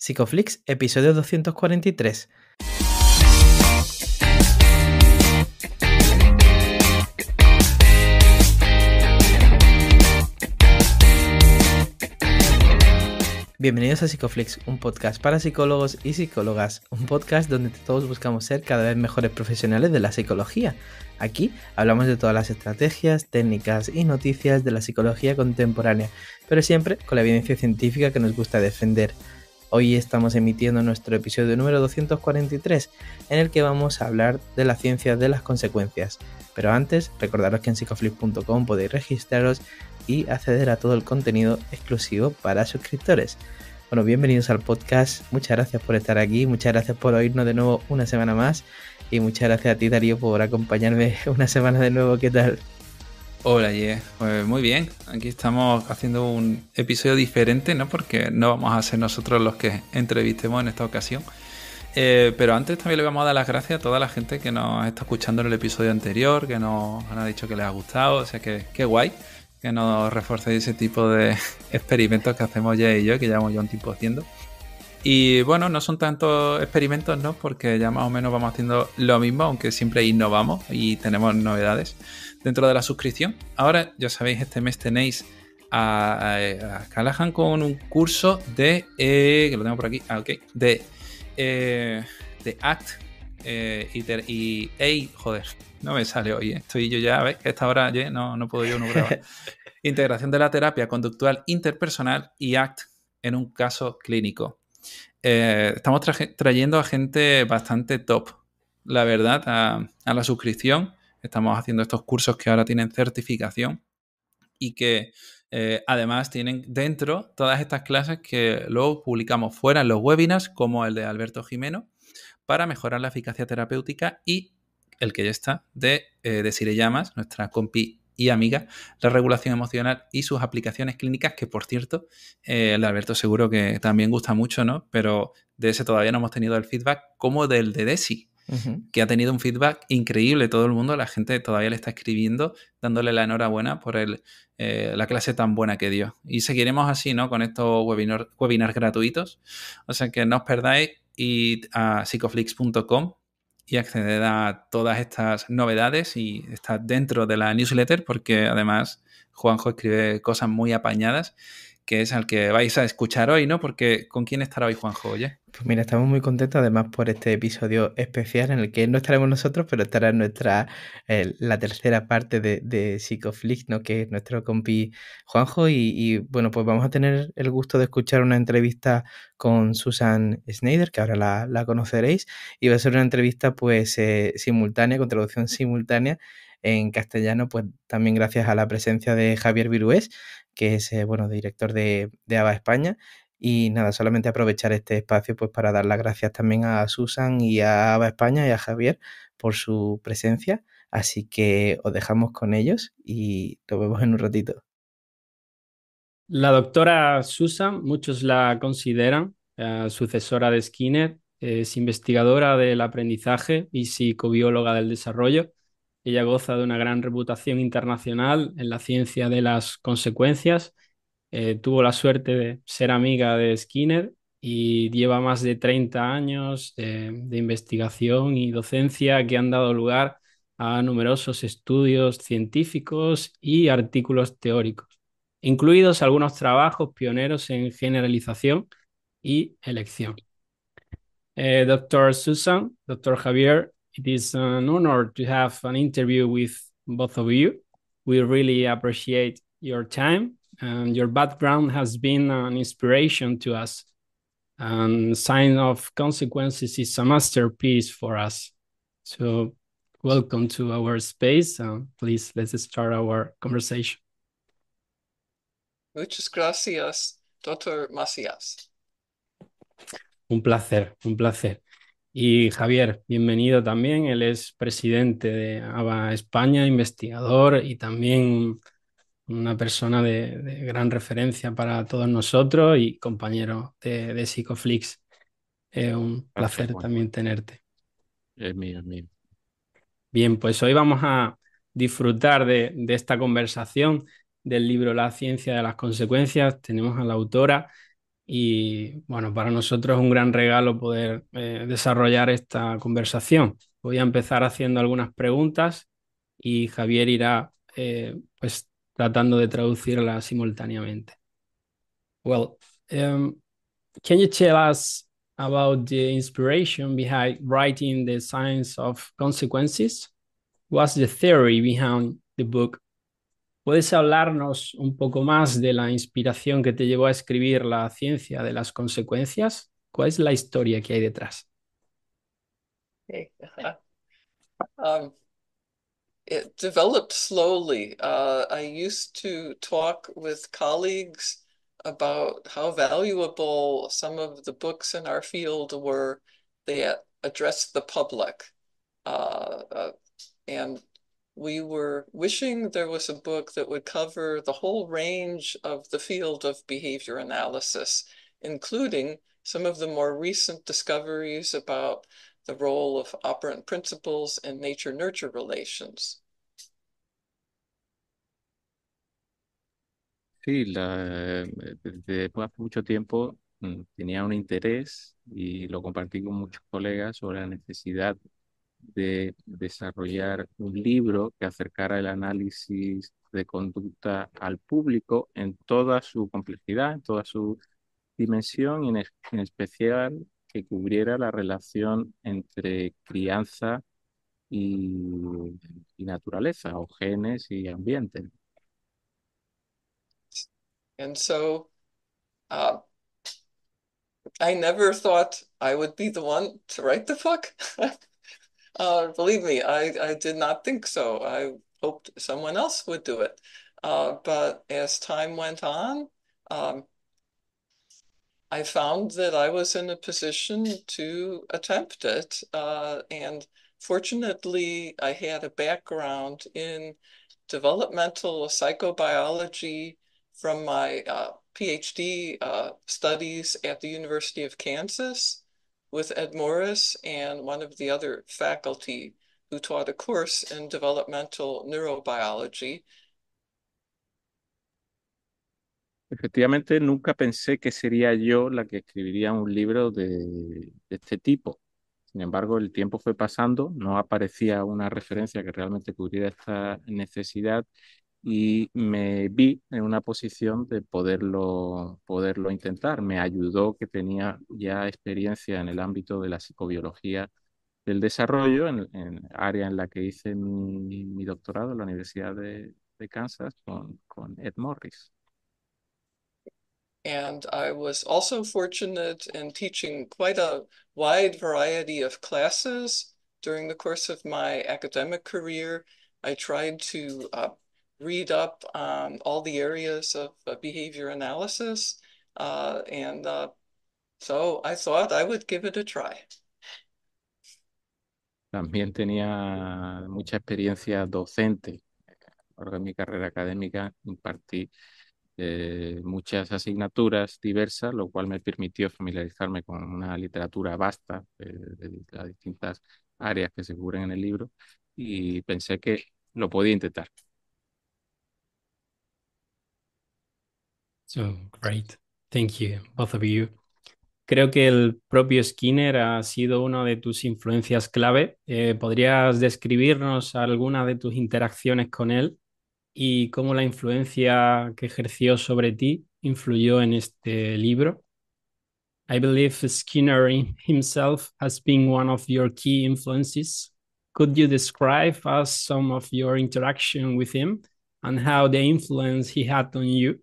Psicoflix, episodio 243. Bienvenidos a Psicoflix, un podcast para psicólogos y psicólogas, un podcast donde todos buscamos ser cada vez mejores profesionales de la psicología. Aquí hablamos de todas las estrategias, técnicas y noticias de la psicología contemporánea, pero siempre con la evidencia científica que nos gusta defender. Hoy estamos emitiendo nuestro episodio número 243, en el que vamos a hablar de la ciencia de las consecuencias. Pero antes, recordaros que en psicoflix.com podéis registraros y acceder a todo el contenido exclusivo para suscriptores. Bueno, bienvenidos al podcast, muchas gracias por estar aquí, muchas gracias por oírnos de nuevo una semana más y muchas gracias a ti, Darío, por acompañarme una semana de nuevo. ¿Qué tal? Hola, pues muy bien, aquí estamos haciendo un episodio diferente, ¿no? Porque no vamos a ser nosotros los que entrevistemos en esta ocasión. Pero antes también le vamos a dar las gracias a toda la gente que nos está escuchando en el episodio anterior, que nos ha dicho que les ha gustado, o sea que qué guay que nos reforcéis ese tipo de experimentos que hacemos ya y yo, que llevamos ya un tiempo haciendo. Y bueno, no son tantos experimentos, ¿no? Porque ya más o menos vamos haciendo lo mismo, aunque siempre innovamos y tenemos novedades dentro de la suscripción. Ahora, ya sabéis, este mes tenéis a Callahan con un curso de que lo tengo por aquí, de ACT joder, no me sale hoy, estoy yo ya, ¿ves? Que a esta hora ya no puedo yo no grabar. Integración de la terapia conductual interpersonal y ACT en un caso clínico. Estamos trayendo a gente bastante top, la verdad, a la suscripción. Estamos haciendo estos cursos que ahora tienen certificación y que además tienen dentro todas estas clases que luego publicamos fuera en los webinars, como el de Alberto Jimeno, para mejorar la eficacia terapéutica, y el que ya está de Desiree Llamas, nuestra compi y amiga, la regulación emocional y sus aplicaciones clínicas, que por cierto, el de Alberto seguro que también gusta mucho, ¿no? Pero de ese todavía no hemos tenido el feedback como del de Desi. Que ha tenido un feedback increíble. Todo el mundo, la gente todavía le está escribiendo, dándole la enhorabuena por la clase tan buena que dio. Y seguiremos así, ¿no? Con estos webinars gratuitos. O sea que no os perdáis, id a psicoflix.com y acceder a todas estas novedades y estar dentro de la newsletter, porque además Juanjo escribe cosas muy apañadas, que es al que vais a escuchar hoy, ¿no? Porque ¿con quién estará hoy Juanjo, oye? Pues mira, estamos muy contentos además por este episodio especial en el que no estaremos nosotros, pero estará la tercera parte de Psicoflix, ¿no? Que es nuestro compi Juanjo y bueno, pues vamos a tener el gusto de escuchar una entrevista con Susan Schneider, que ahora la conoceréis, y va a ser una entrevista pues simultánea, con traducción simultánea en castellano, pues también gracias a la presencia de Javier Virués, que es director de ABA España. Y nada, solamente aprovechar este espacio pues para dar las gracias también a Susan y a ABA España y a Javier por su presencia. Así que os dejamos con ellos y nos vemos en un ratito. La doctora Susan, muchos la consideran sucesora de Skinner, es investigadora del aprendizaje y psicobióloga del desarrollo. Ella goza de una gran reputación internacional en la ciencia de las consecuencias. Tuvo la suerte de ser amiga de Skinner y lleva más de 30 años de investigación y docencia que han dado lugar a numerosos estudios científicos y artículos teóricos, incluidos algunos trabajos pioneros en generalización y elección. Dr. Susan, Dr. Javier, it is an honor to have an interview with both of you. We really appreciate your time, and your background has been an inspiration to us. And Sign of Consequences is a masterpiece for us. So welcome to our space. Please, let's start our conversation. Muchas gracias, Dr. Macías. Un placer, un placer. Y Javier, bienvenido también. Él es presidente de ABA España, investigador y también una persona de gran referencia para todos nosotros y compañero de Psicoflix. Un placer también tenerte. Es mío, es mío. Bien, pues hoy vamos a disfrutar de esta conversación del libro La ciencia de las consecuencias. Tenemos a la autora Y bueno, para nosotros es un gran regalo poder desarrollar esta conversación. Voy a empezar haciendo algunas preguntas y Javier irá pues tratando de traducirlas simultáneamente. Well, can you tell us about the inspiration behind writing The Science of Consequences? What's the theory behind the book? ¿Puedes hablarnos un poco más de la inspiración que te llevó a escribir La ciencia de las consecuencias? ¿Cuál es la historia que hay detrás? Okay. Um, it developed slowly. I used to talk with colleagues about how valuable some of the books in our field were that addressed the public. And we were wishing there was a book that would cover the whole range of the field of behavior analysis, including some of the more recent discoveries about the role of operant principles and nature-nurture relations. Sí, desde hace mucho tiempo tenía un interés y lo compartí con muchos colegas sobre la necesidad de desarrollar un libro que acercara el análisis de conducta al público en toda su complejidad, en toda su dimensión y en especial que cubriera la relación entre crianza y naturaleza, o genes y ambiente. And so I never thought I would be the one to write the book. Believe me, I did not think so. I hoped someone else would do it. But as time went on, I found that I was in a position to attempt it. And fortunately, I had a background in developmental psychobiology from my PhD studies at the University of Kansas with Ed Morris and one of the other faculty who taught a course in developmental neurobiology. Efectivamente, nunca pensé que sería yo la que escribiría un libro de este tipo. Sin embargo, el tiempo fue pasando, no aparecía una referencia que realmente cubriera esta necesidad y me vi en una posición de poderlo intentar. Me ayudó que tenía ya experiencia en el ámbito de la psicobiología del desarrollo, en área en la que hice mi doctorado en la Universidad de Kansas con Ed Morris. And I was also fortunate in teaching quite a wide variety of classes during the course of my academic career. I tried to read up on all the areas of behavior analysis. So I thought I would give it a try. También tenía mucha experiencia docente. A lo largo de mi carrera académica impartí muchas asignaturas diversas, lo cual me permitió familiarizarme con una literatura vasta de las distintas áreas que se cubren en el libro y pensé que lo podía intentar. So, great. Thank you, both of you. Creo que el propio Skinner ha sido una de tus influencias clave. ¿Podrías describirnos alguna de tus interacciones con él y cómo la influencia que ejerció sobre ti influyó en este libro? I believe Skinner himself has been one of your key influences. Could you describe us some of your interaction with him and how the influence he had on you?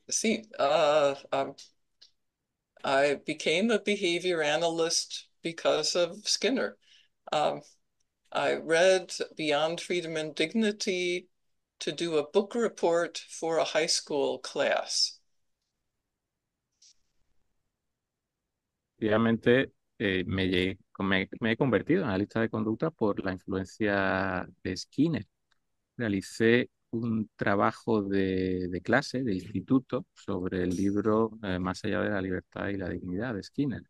See, I became a behavior analyst because of Skinner. I read Beyond Freedom and Dignity to do a book report for a high school class. Efectivamente, me he convertido en analista de conducta por la influencia de Skinner. Realicé un trabajo de clase, de instituto, sobre el libro Más allá de la libertad y la dignidad de Skinner.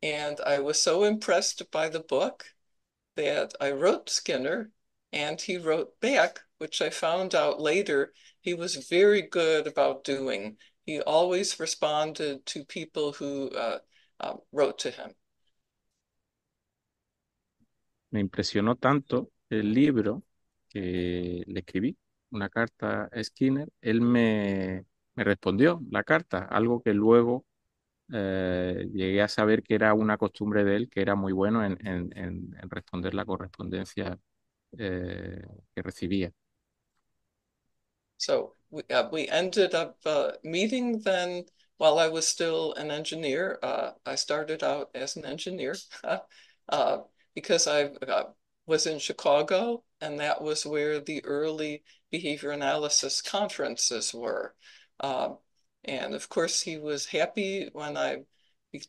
And I was so impressed by the book that I wrote Skinner And he wrote back, which I found out later he was very good about doing. He always responded to people who wrote to him. Me impresionó tanto el libro que le escribí una carta a Skinner. Él me respondió la carta, algo que luego llegué a saber que era una costumbre de él, que era muy bueno en responder la correspondencia que recibía. So we ended up meeting then while I was still an engineer. I started out as an engineer because I was in Chicago, and that was where the early behavior analysis conferences were. And of course, he was happy when I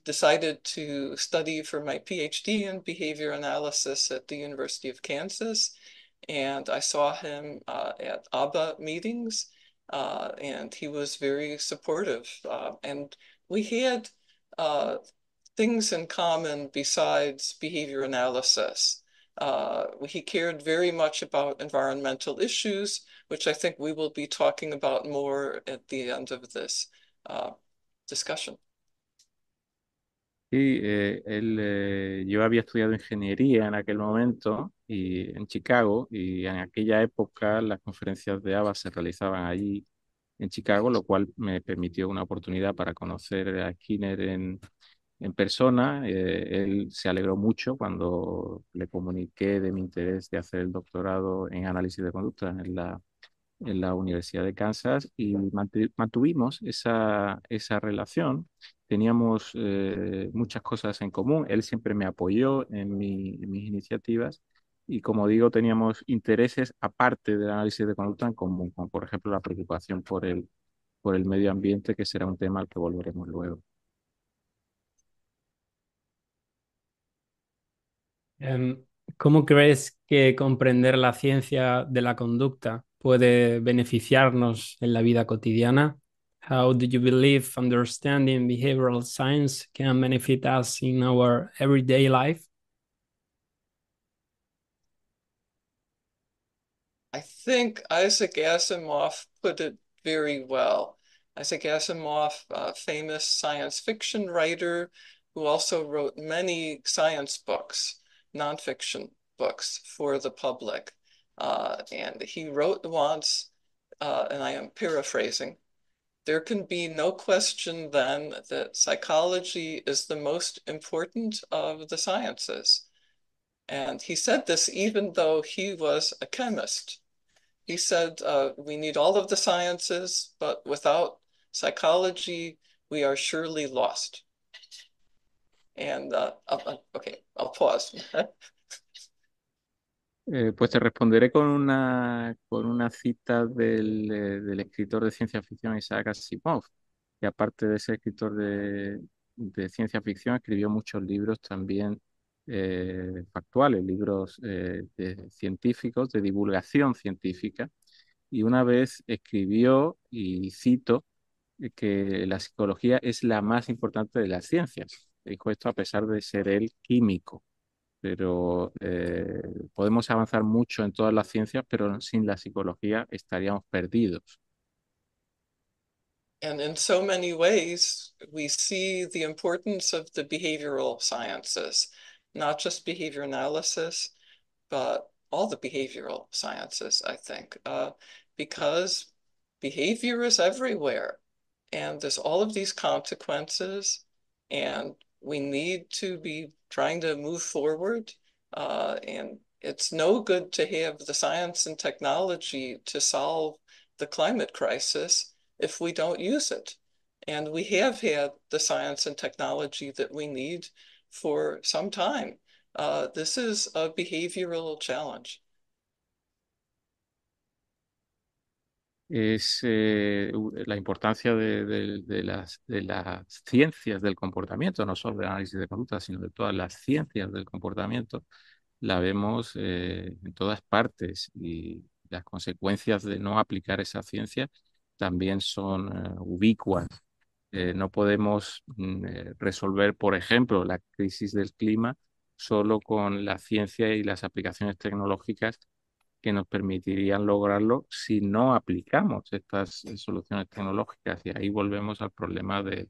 decided to study for my PhD in behavior analysis at the University of Kansas. And I saw him at ABA meetings, and he was very supportive. And we had things in common besides behavior analysis. He cared very much about environmental issues, which I think we will be talking about more at the end of this discussion. Sí, yo había estudiado ingeniería en aquel momento y en Chicago, y en aquella época las conferencias de ABA se realizaban allí en Chicago, lo cual me permitió una oportunidad para conocer a Skinner en persona. Él se alegró mucho cuando le comuniqué de mi interés de hacer el doctorado en análisis de conducta en la Universidad de Kansas, y mantuvimos esa relación. Teníamos muchas cosas en común. Él siempre me apoyó en mis iniciativas, y como digo, teníamos intereses aparte del análisis de conducta en común, como por ejemplo la preocupación por el medio ambiente, que será un tema al que volveremos luego. ¿Cómo crees que comprender la ciencia de la conducta puede beneficiarnos en la vida cotidiana? How do you believe understanding behavioral science can benefit us in our everyday life? I think Isaac Asimov put it very well. Isaac Asimov, a famous science fiction writer who also wrote many science books, nonfiction books for the public. And he wrote once, and I am paraphrasing, "There can be no question then that psychology is the most important of the sciences." And he said this even though he was a chemist. He said, we need all of the sciences, but without psychology, we are surely lost. And okay, I'll pause. Pues te responderé con una cita del escritor de ciencia ficción Isaac Asimov, que aparte de ser escritor de ciencia ficción, escribió muchos libros también factuales, libros científicos, de divulgación científica. Y una vez escribió, y cito, que la psicología es la más importante de las ciencias. Dijo esto a pesar de ser él químico. Pero podemos avanzar mucho en todas las ciencias, pero sin la psicología estaríamos perdidos. And in so many ways, we see the importance of the behavioral sciences, not just behavior analysis, but all the behavioral sciences, I think, because behavior is everywhere, and there's all of these consequences, and we need to be trying to move forward. And it's no good to have the science and technology to solve the climate crisis if we don't use it. And we have had the science and technology that we need for some time. This is a behavioral challenge. Es la importancia de las ciencias del comportamiento, no solo del análisis de conducta, sino de todas las ciencias del comportamiento, la vemos en todas partes, y las consecuencias de no aplicar esa ciencia también son ubicuas. No podemos resolver, por ejemplo, la crisis del clima solo con la ciencia y las aplicaciones tecnológicas que nos permitirían lograrlo si no aplicamos estas soluciones tecnológicas. Y ahí volvemos al problema de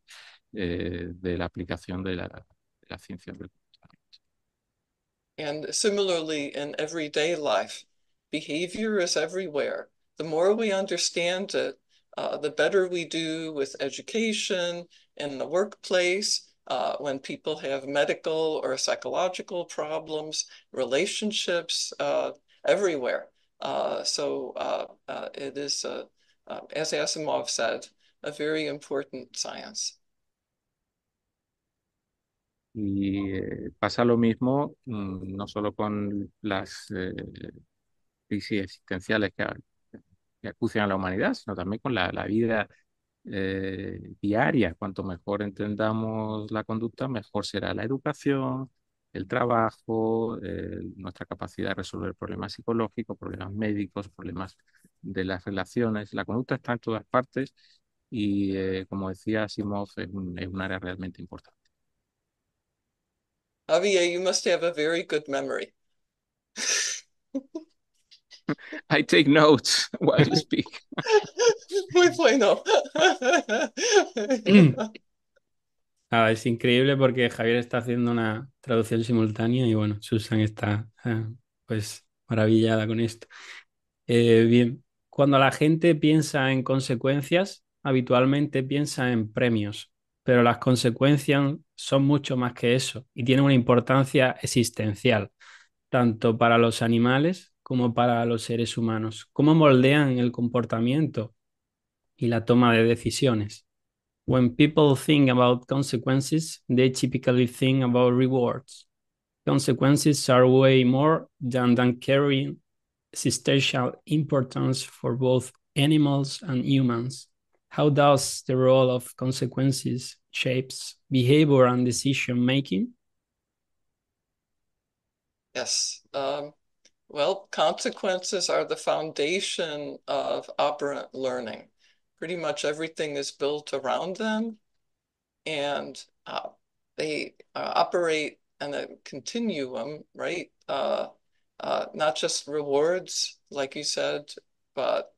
la aplicación de la ciencia del comportamiento. And similarly, in everyday life, behavior is everywhere. The more we understand it, the better we do with education, in the workplace, when people have medical or psychological problems, relationships, everywhere. It is, as Asimov said, a very important science. Y pasa lo mismo no solo con las crisis existenciales que acucian a la humanidad, sino también con la vida diaria. Cuanto mejor entendamos la conducta, mejor será la educación, el trabajo, nuestra capacidad de resolver problemas psicológicos, problemas médicos, problemas de las relaciones. La conducta está en todas partes y, como decía Asimov, es un área realmente importante. Javier, you must have a very good memory. I take notes while you speak. Muy bueno. Es increíble porque Javier está haciendo una traducción simultánea y bueno, Susan está pues maravillada con esto. Bien, cuando la gente piensa en consecuencias, habitualmente piensa en premios, pero las consecuencias son mucho más que eso y tienen una importancia existencial, tanto para los animales como para los seres humanos. ¿Cómo moldean el comportamiento y la toma de decisiones? When people think about consequences, they typically think about rewards. Consequences are way more than carrying existential importance for both animals and humans. How does the role of consequences shapes behavior and decision making? Yes. Well, consequences are the foundation of operant learning. Pretty much everything is built around them, and they operate in a continuum, right? Not just rewards, like you said, but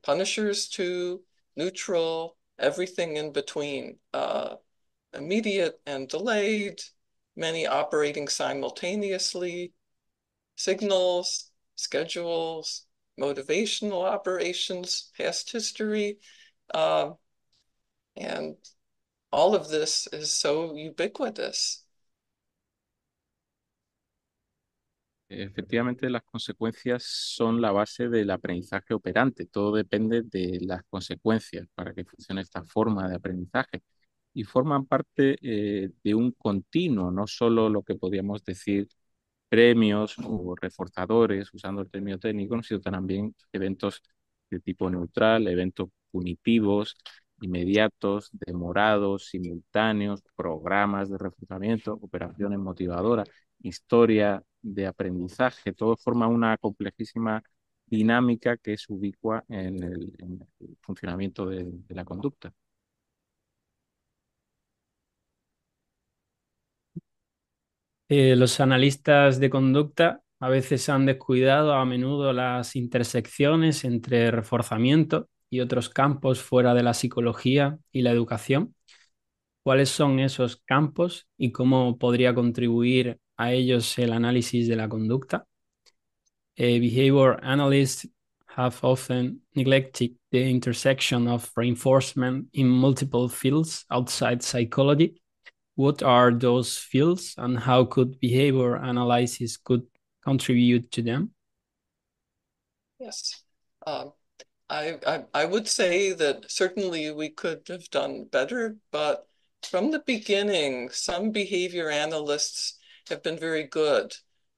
punishers too, neutral, everything in between, immediate and delayed, many operating simultaneously, signals, schedules, motivational operations, past history, and all of this is so ubiquitous. Efectivamente, las consecuencias son la base del aprendizaje operante. Todo depende de las consecuencias para que funcione esta forma de aprendizaje. Y forman parte de un continuo, no solo lo que podríamos decir premios o reforzadores, usando el término técnico, sino también eventos de tipo neutral, eventos punitivos, inmediatos, demorados, simultáneos, programas de reforzamiento, operaciones motivadoras, historia de aprendizaje. Todo forma una complejísima dinámica que es ubicua en el funcionamiento de la conducta. Los analistas de conducta a veces han descuidado a menudo las intersecciones entre reforzamiento y otros campos fuera de la psicología y la educación. ¿Cuáles son esos campos y cómo podría contribuir a ellos el análisis de la conducta? Behavior analysts have often neglected the intersection of reinforcement in multiple fields outside psychology. What are those fields and how could behavior analysis could contribute to them? Yes. I would say that certainly we could have done better, but from the beginning, some behavior analysts have been very good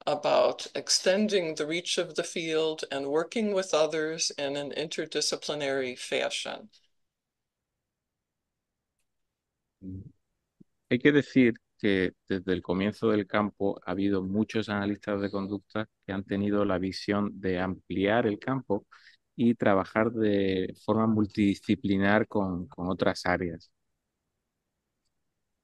about extending the reach of the field and working with others in an interdisciplinary fashion. Hay que decir que desde el comienzo del campo ha habido muchos analistas de conducta que han tenido la visión de ampliar el campo y trabajar de forma multidisciplinar con otras áreas.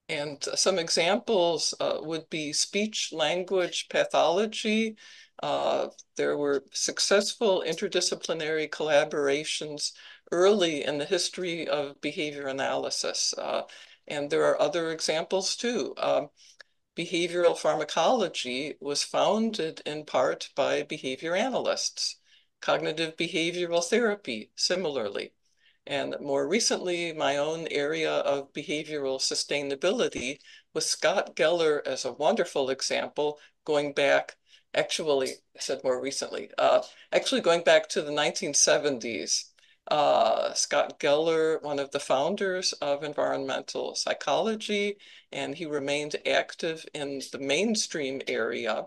And some examples would be speech-language pathology. There were successful interdisciplinary collaborations early in the history of behavior analysis. And there are other examples too. Behavioral pharmacology was founded in part by behavior analysts. Cognitive behavioral therapy, similarly. And more recently, my own area of behavioral sustainability with Scott Geller as a wonderful example, going back, actually, I said more recently, actually going back to the 1970s. Scott Geller, one of the founders of environmental psychology, and he remained active in the mainstream area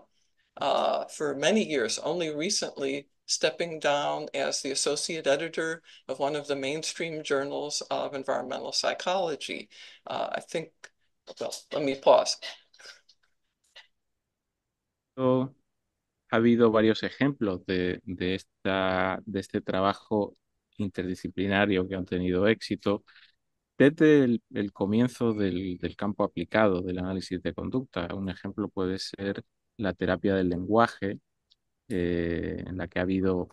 for many years, only recently stepping down as the associate editor of one of the mainstream journals of environmental psychology. I think, well, let me pause. Ha habido varios ejemplos de este trabajo interdisciplinario que han tenido éxito desde el comienzo del campo aplicado del análisis de conducta. Un ejemplo puede ser la terapia del lenguaje, en la que ha habido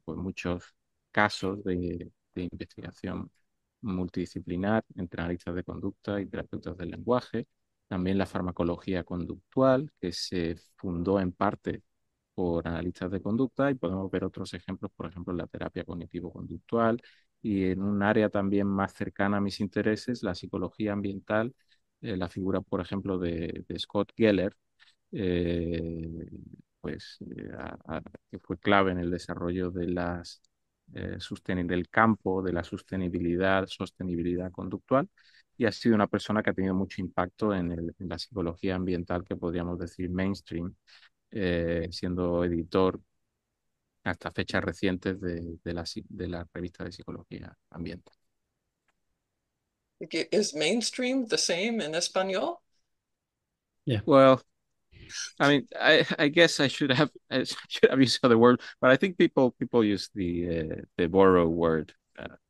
pues muchos casos de investigación multidisciplinar entre analistas de conducta y terapeutas del lenguaje. También la farmacología conductual, que se fundó en parte por analistas de conducta, y podemos ver otros ejemplos, por ejemplo, la terapia cognitivo-conductual, y en un área también más cercana a mis intereses, la psicología ambiental, la figura, por ejemplo, de Scott Geller, eh, que fue clave en el desarrollo de del campo de la sostenibilidad conductual, y ha sido una persona que ha tenido mucho impacto en la psicología ambiental, que podríamos decir mainstream, siendo editor hasta fechas recientes de la revista de psicología ambiental. Is mainstream the same in español? Yeah. Well, I mean, I guess I should have used other word, but I think people use the borrow word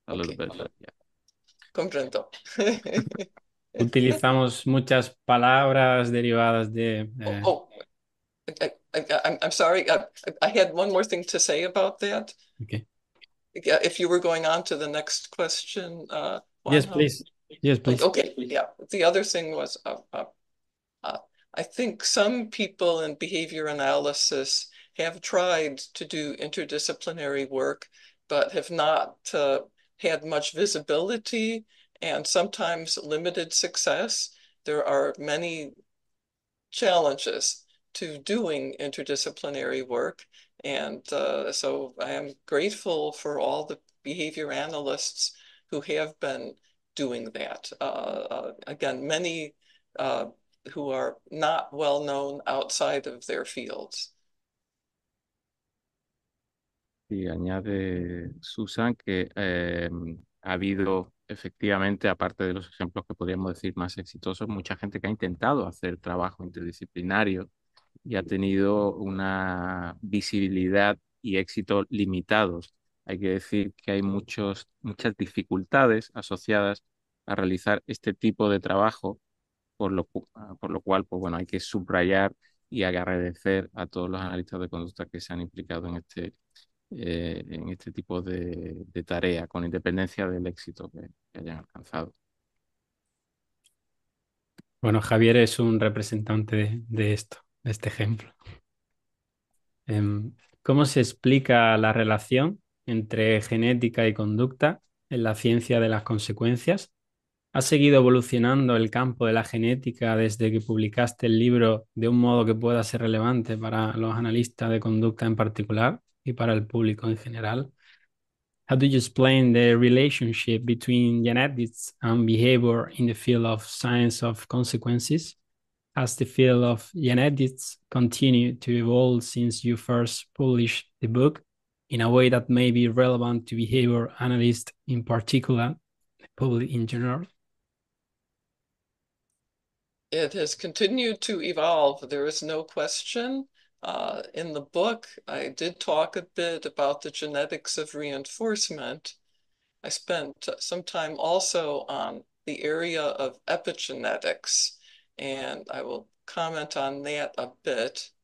a little bit. But yeah. Comprendo. Utilizamos muchas palabras derivadas de... I'm sorry. I had one more thing to say about that. Okay. If you were going on to the next question. Yes, please. Yes, please. Okay, yeah. The other thing was, I think some people in behavior analysis have tried to do interdisciplinary work, but have not had much visibility and sometimes limited success. There are many challenges to doing interdisciplinary work. And so I am grateful for all the behavior analysts who have been doing that. Again, many who are not well known outside of their fields. Y añade Susan que ha habido efectivamente, aparte de los ejemplos que podríamos decir más exitosos, mucha gente que ha intentado hacer trabajo interdisciplinario y ha tenido una visibilidad y éxito limitados. Hay que decir que hay muchas dificultades asociadas a realizar este tipo de trabajo, por lo cual, pues bueno, hay que subrayar y agradecer a todos los analistas de conducta que se han implicado en este tipo de tarea, con independencia del éxito que hayan alcanzado. Bueno, Javier es un representante de esto, de este ejemplo. ¿Cómo se explica la relación entre genética y conducta en la ciencia de las consecuencias? ¿Ha seguido evolucionando el campo de la genética desde que publicaste el libro de un modo que pueda ser relevante para los analistas de conducta en particular y para el público en general? How do you explain the relationship between genetics and behavior in the field of science of consequences? Has the field of genetics continued to evolve since you first published the book in a way that may be relevant to behavior analysts in particular, the public in general? It has continued to evolve. There is no question. In the book, I did talk a bit about the genetics of reinforcement. I spent some time also on the area of epigenetics, and I will comment on that a bit.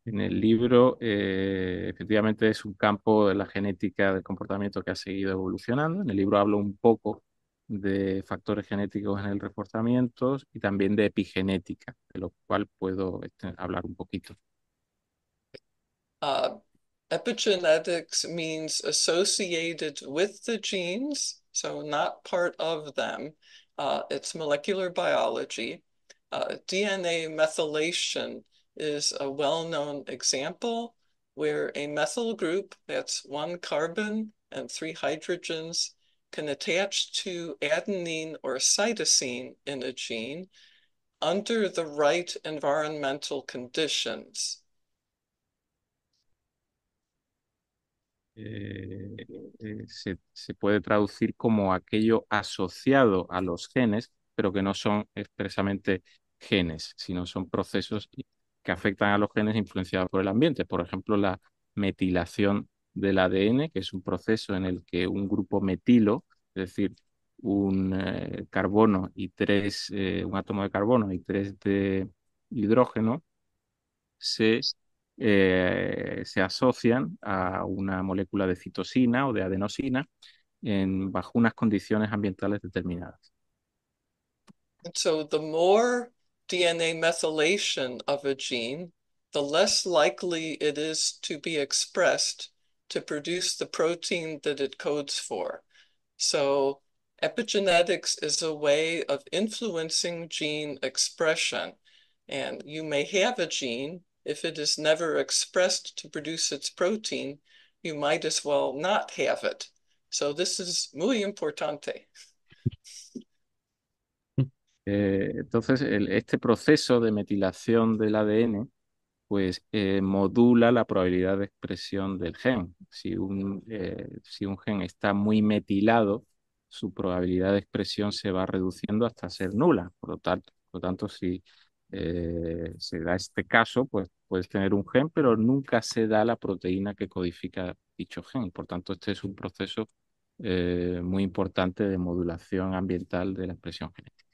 En el libro, efectivamente, es un campo de la genética del comportamiento que ha seguido evolucionando. En el libro hablo un poco de factores genéticos en el reforzamiento y también de epigenética, de lo cual puedo hablar un poquito. Epigenetics means associated with the genes, so not part of them. It's molecular biology. DNA methylation is a well-known example where a methyl group, that's one carbon and 3 hydrogens, can attach to adenine or cytosine in a gene under the right environmental conditions. Se puede traducir como aquello asociado a los genes, pero que no son expresamente genes, sino son procesos que afectan a los genes influenciados por el ambiente. Por ejemplo, la metilación del ADN, que es un proceso en el que un grupo metilo, es decir, un carbono y un átomo de carbono y 3 de hidrógeno, se asocian a una molécula de citosina o de adenosina bajo unas condiciones ambientales determinadas. And so the more DNA methylation of a gene, the less likely it is to be expressed to produce the protein that it codes for. So epigenetics is a way of influencing gene expression. And you may have a gene, if it is never expressed to produce its protein, you might as well not have it. So this is muy importante. Entonces, este proceso de metilación del ADN pues modula la probabilidad de expresión del gen. Si un gen está muy metilado, su probabilidad de expresión se va reduciendo hasta ser nula. Por lo tanto, si se da este caso, pues puedes tener un gen, pero nunca se da la proteína que codifica dicho gen. Por tanto, este es un proceso muy importante de modulación ambiental de la expresión genética.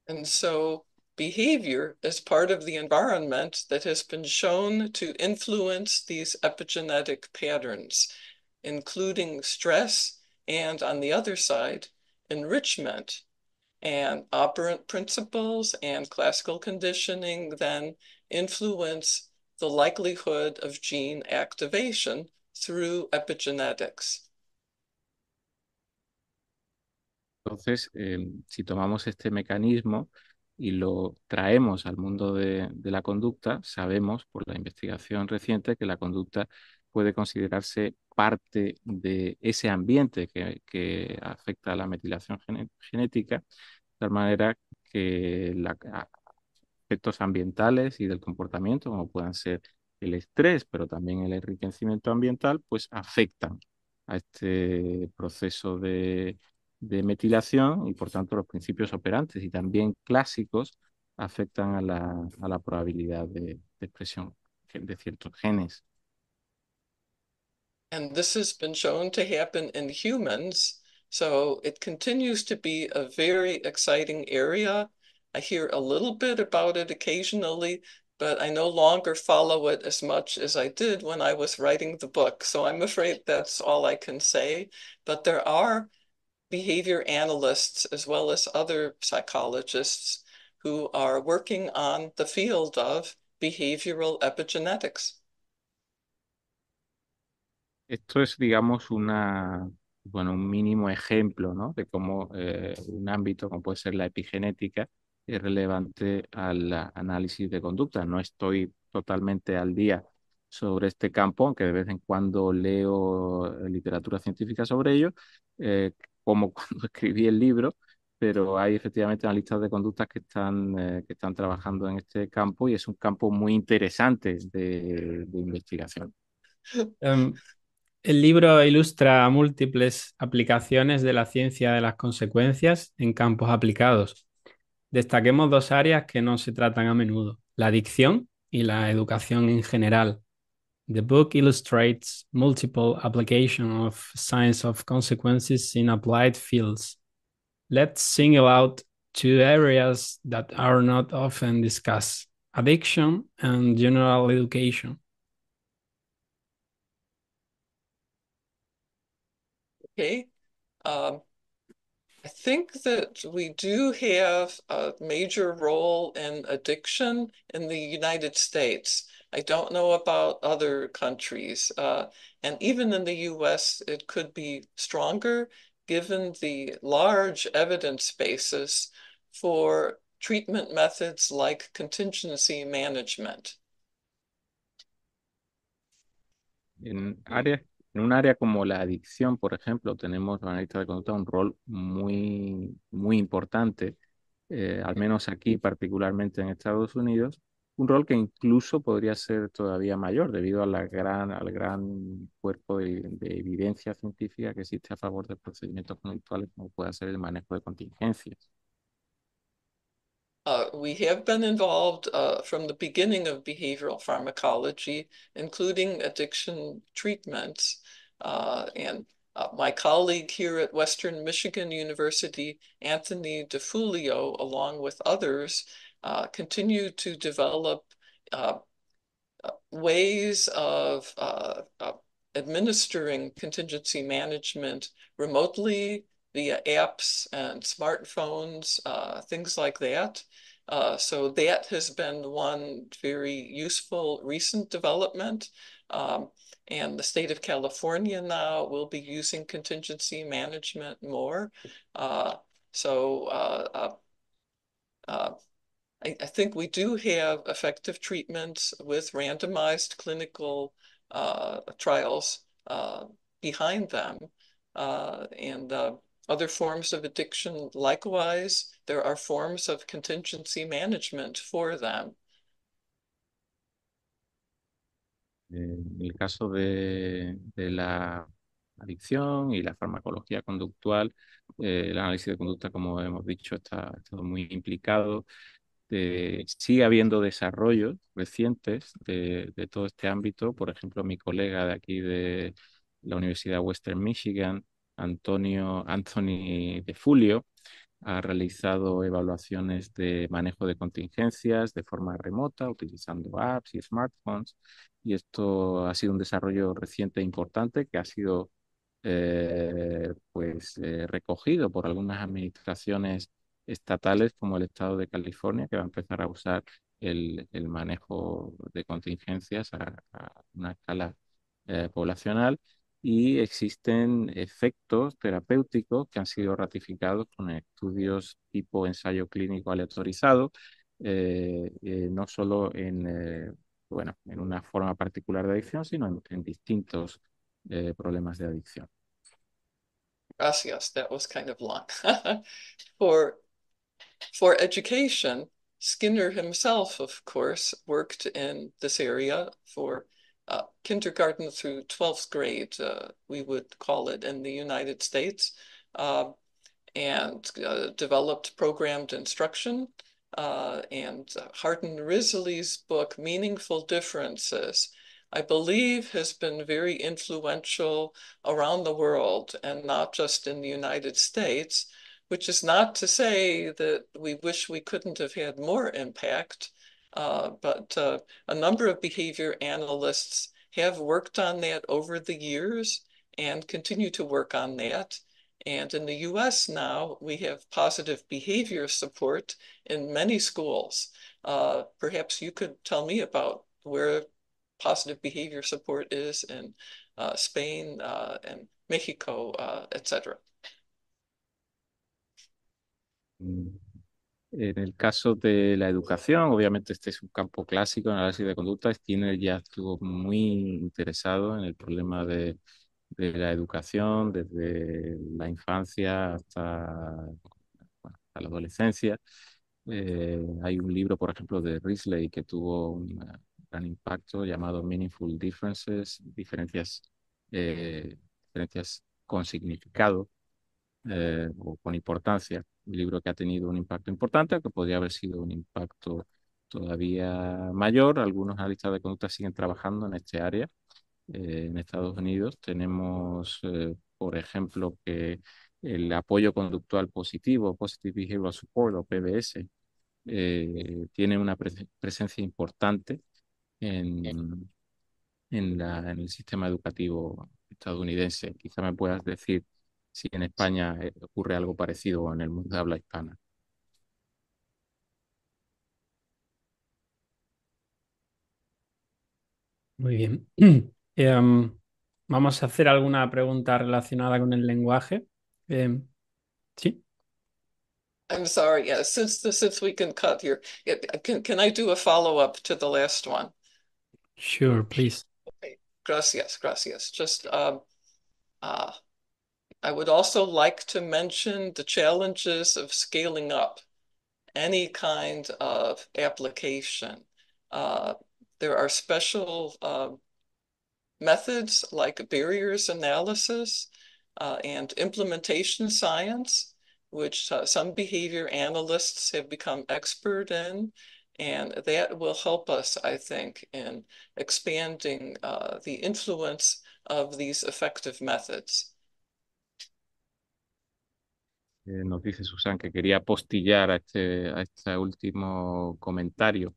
And so behavior is part of the environment that has been shown to influence these epigenetic patterns, including stress and, on the other side, enrichment. And operant principles and classical conditioning then influence the likelihood of gene activation through epigenetics. Entonces, si tomamos este mecanismo y lo traemos al mundo de la conducta, sabemos por la investigación reciente que la conducta puede considerarse parte de ese ambiente que afecta a la metilación genética, de tal manera que aspectos ambientales y del comportamiento, como puedan ser el estrés, pero también el enriquecimiento ambiental, pues afectan a este proceso de metilación y por tanto los principios operantes y también clásicos afectan a la probabilidad de expresión de ciertos genes. And this has been shown to happen in humans, so it continues to be a very exciting area. I hear a little bit about it occasionally, but I no longer follow it as much as I did when I was writing the book. So I'm afraid that's all I can say. But there are behavior analysts as well as other psychologists who are working on the field of behavioral epigenetics. Esto es, digamos, un mínimo ejemplo, ¿no? De cómo un ámbito, como puede ser la epigenética, es relevante al análisis de conducta. No estoy totalmente al día sobre este campo, aunque de vez en cuando leo literatura científica sobre ello, como cuando escribí el libro, pero hay efectivamente analistas de conductas que están trabajando en este campo y es un campo muy interesante de investigación. El libro ilustra múltiples aplicaciones de la ciencia de las consecuencias en campos aplicados. Destaquemos 2 áreas que no se tratan a menudo: la adicción y la educación en general. The book illustrates multiple applications of science of consequences in applied fields. Let's single out two areas that are not often discussed: addiction and general education. Okay. I think that we do have a major role in addiction in the United States. I don't know about other countries. And even in the US, it could be stronger given the large evidence basis for treatment methods like contingency management. En un área como la adicción, por ejemplo, tenemos los analistas de conducta un rol muy, muy importante, al menos aquí, particularmente en Estados Unidos, un rol que incluso podría ser todavía mayor debido a al gran cuerpo de evidencia científica que existe a favor de procedimientos conductuales como puede ser el manejo de contingencias. We have been involved from the beginning of behavioral pharmacology, including addiction treatments. And my colleague here at Western Michigan University, Anthony DeFulio, along with others, continue to develop ways of administering contingency management remotely via apps and smartphones, things like that. So that has been one very useful recent development. And the state of California now will be using contingency management more. I think we do have effective treatments with randomized clinical trials behind them. And other forms of addiction, likewise, there are forms of contingency management for them. En el caso de la adicción y la farmacología conductual, el análisis de conducta, como hemos dicho, está muy implicado. Sigue habiendo desarrollos recientes de todo este ámbito. Por ejemplo, mi colega de aquí de la Universidad de Western Michigan, Anthony De Fulio, ha realizado evaluaciones de manejo de contingencias de forma remota, utilizando apps y smartphones. Y esto ha sido un desarrollo reciente e importante que ha sido recogido por algunas administraciones estatales como el estado de California, que va a empezar a usar el manejo de contingencias a una escala poblacional, y existen efectos terapéuticos que han sido ratificados con estudios tipo ensayo clínico aleatorizado, no solo en una forma particular de adicción, sino en distintos problemas de adicción. Gracias, that was kind of long. For education, Skinner himself, of course, worked in this area for kindergarten through 12th grade, we would call it in the United States, and developed programmed instruction. And Hardin Risley's book, Meaningful Differences, I believe has been very influential around the world and not just in the United States, which is not to say that we wish we couldn't have had more impact, but a number of behavior analysts have worked on that over the years and continue to work on that. And in the US now, we have positive behavior support in many schools. Perhaps you could tell me about where positive behavior support is in Spain and Mexico, etc. En el caso de la educación, obviamente este es un campo clásico en el análisis de conducta. Skinner ya estuvo muy interesado en el problema de la educación desde la infancia hasta la adolescencia. Hay un libro, por ejemplo, de Risley que tuvo un gran impacto llamado Meaningful Differences, diferencias con significado o con importancia. Un libro que ha tenido un impacto importante, que podría haber sido un impacto todavía mayor. Algunos analistas de conducta siguen trabajando en este área. en Estados Unidos. Tenemos, por ejemplo, que el apoyo conductual positivo, Positive Behavioral Support o PBS, tiene una presencia importante en, en el sistema educativo estadounidense. Quizá me puedas decir si en España ocurre algo parecido o en el mundo de habla hispana. Muy bien. Vamos a hacer alguna pregunta relacionada con el lenguaje. Sí. I'm sorry, yeah, since we can cut here, can I do a follow-up to the last one? Sure, please. Okay. Gracias. Just I would also like to mention the challenges of scaling up any kind of application. There are special methods like barriers analysis and implementation science, which some behavior analysts have become expert in, and that will help us, I think, in expanding the influence of these effective methods. Nos dice Susan que quería apostillar a este último comentario,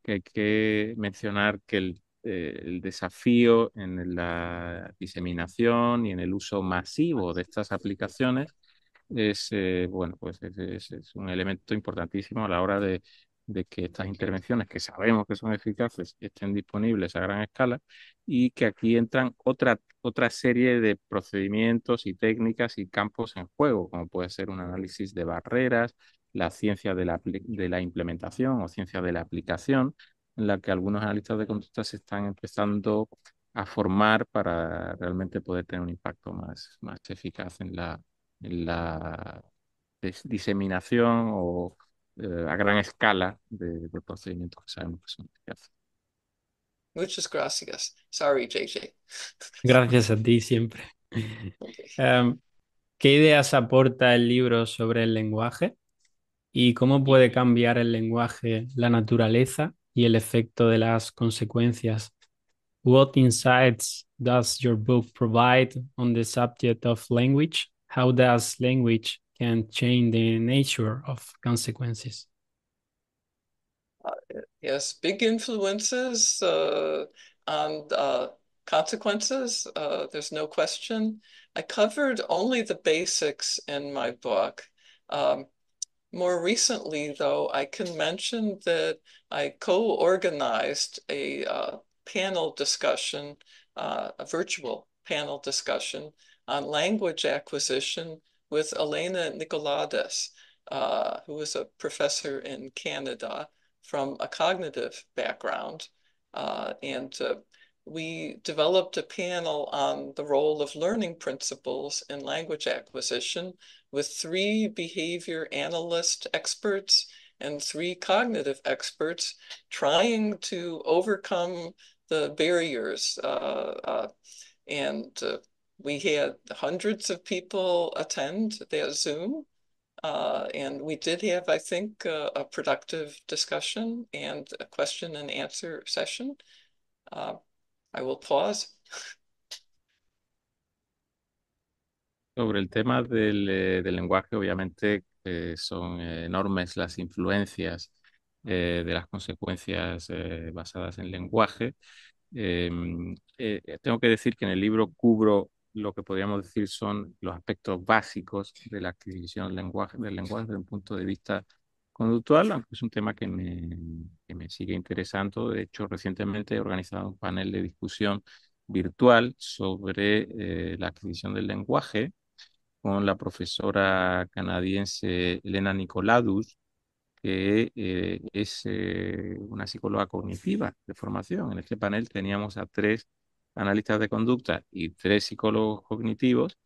que hay que mencionar que el desafío en la diseminación y en el uso masivo de estas aplicaciones es, bueno, pues es un elemento importantísimo a la hora de que estas intervenciones, que sabemos que son eficaces, estén disponibles a gran escala y que aquí entran otra serie de procedimientos y técnicas y campos en juego, como puede ser un análisis de barreras, la ciencia de la implementación o ciencia de la aplicación, en la que algunos analistas de conducta se están empezando a formar para realmente poder tener un impacto más eficaz en la diseminación o a gran escala de procedimientos que sabemos que son eficaces. Muchas gracias. Sorry, JJ. Gracias a ti siempre. Okay. ¿Qué ideas aporta el libro sobre el lenguaje y cómo puede cambiar el lenguaje la naturaleza y el efecto de las consecuencias? What insights does your book provide on the subject of language? How does language can change the nature of consequences? Yes, big influences on consequences. There's no question. I covered only the basics in my book. More recently, though, I can mention that I co-organized a panel discussion, a virtual panel discussion on language acquisition with Elena Nicolades, who is a professor in Canada from a cognitive background. And we developed a panel on the role of learning principles in language acquisition with 3 behavior analyst experts and 3 cognitive experts trying to overcome the barriers. And we had hundreds of people attend that Zoom. And we did have, I think, a productive discussion and a question and answer session. I will pause. Sobre el tema del lenguaje, obviamente son enormes las influencias de las consecuencias basadas en lenguaje. Tengo que decir que en el libro cubro lo que podríamos decir son los aspectos básicos de la adquisición del lenguaje desde un punto de vista conductual, aunque es un tema que me sigue interesando. De hecho, recientemente he organizado un panel de discusión virtual sobre la adquisición del lenguaje con la profesora canadiense Elena Nicoladus, que es una psicóloga cognitiva de formación. En este panel teníamos a 3 analistas de conducta y 3 psicólogos cognitivos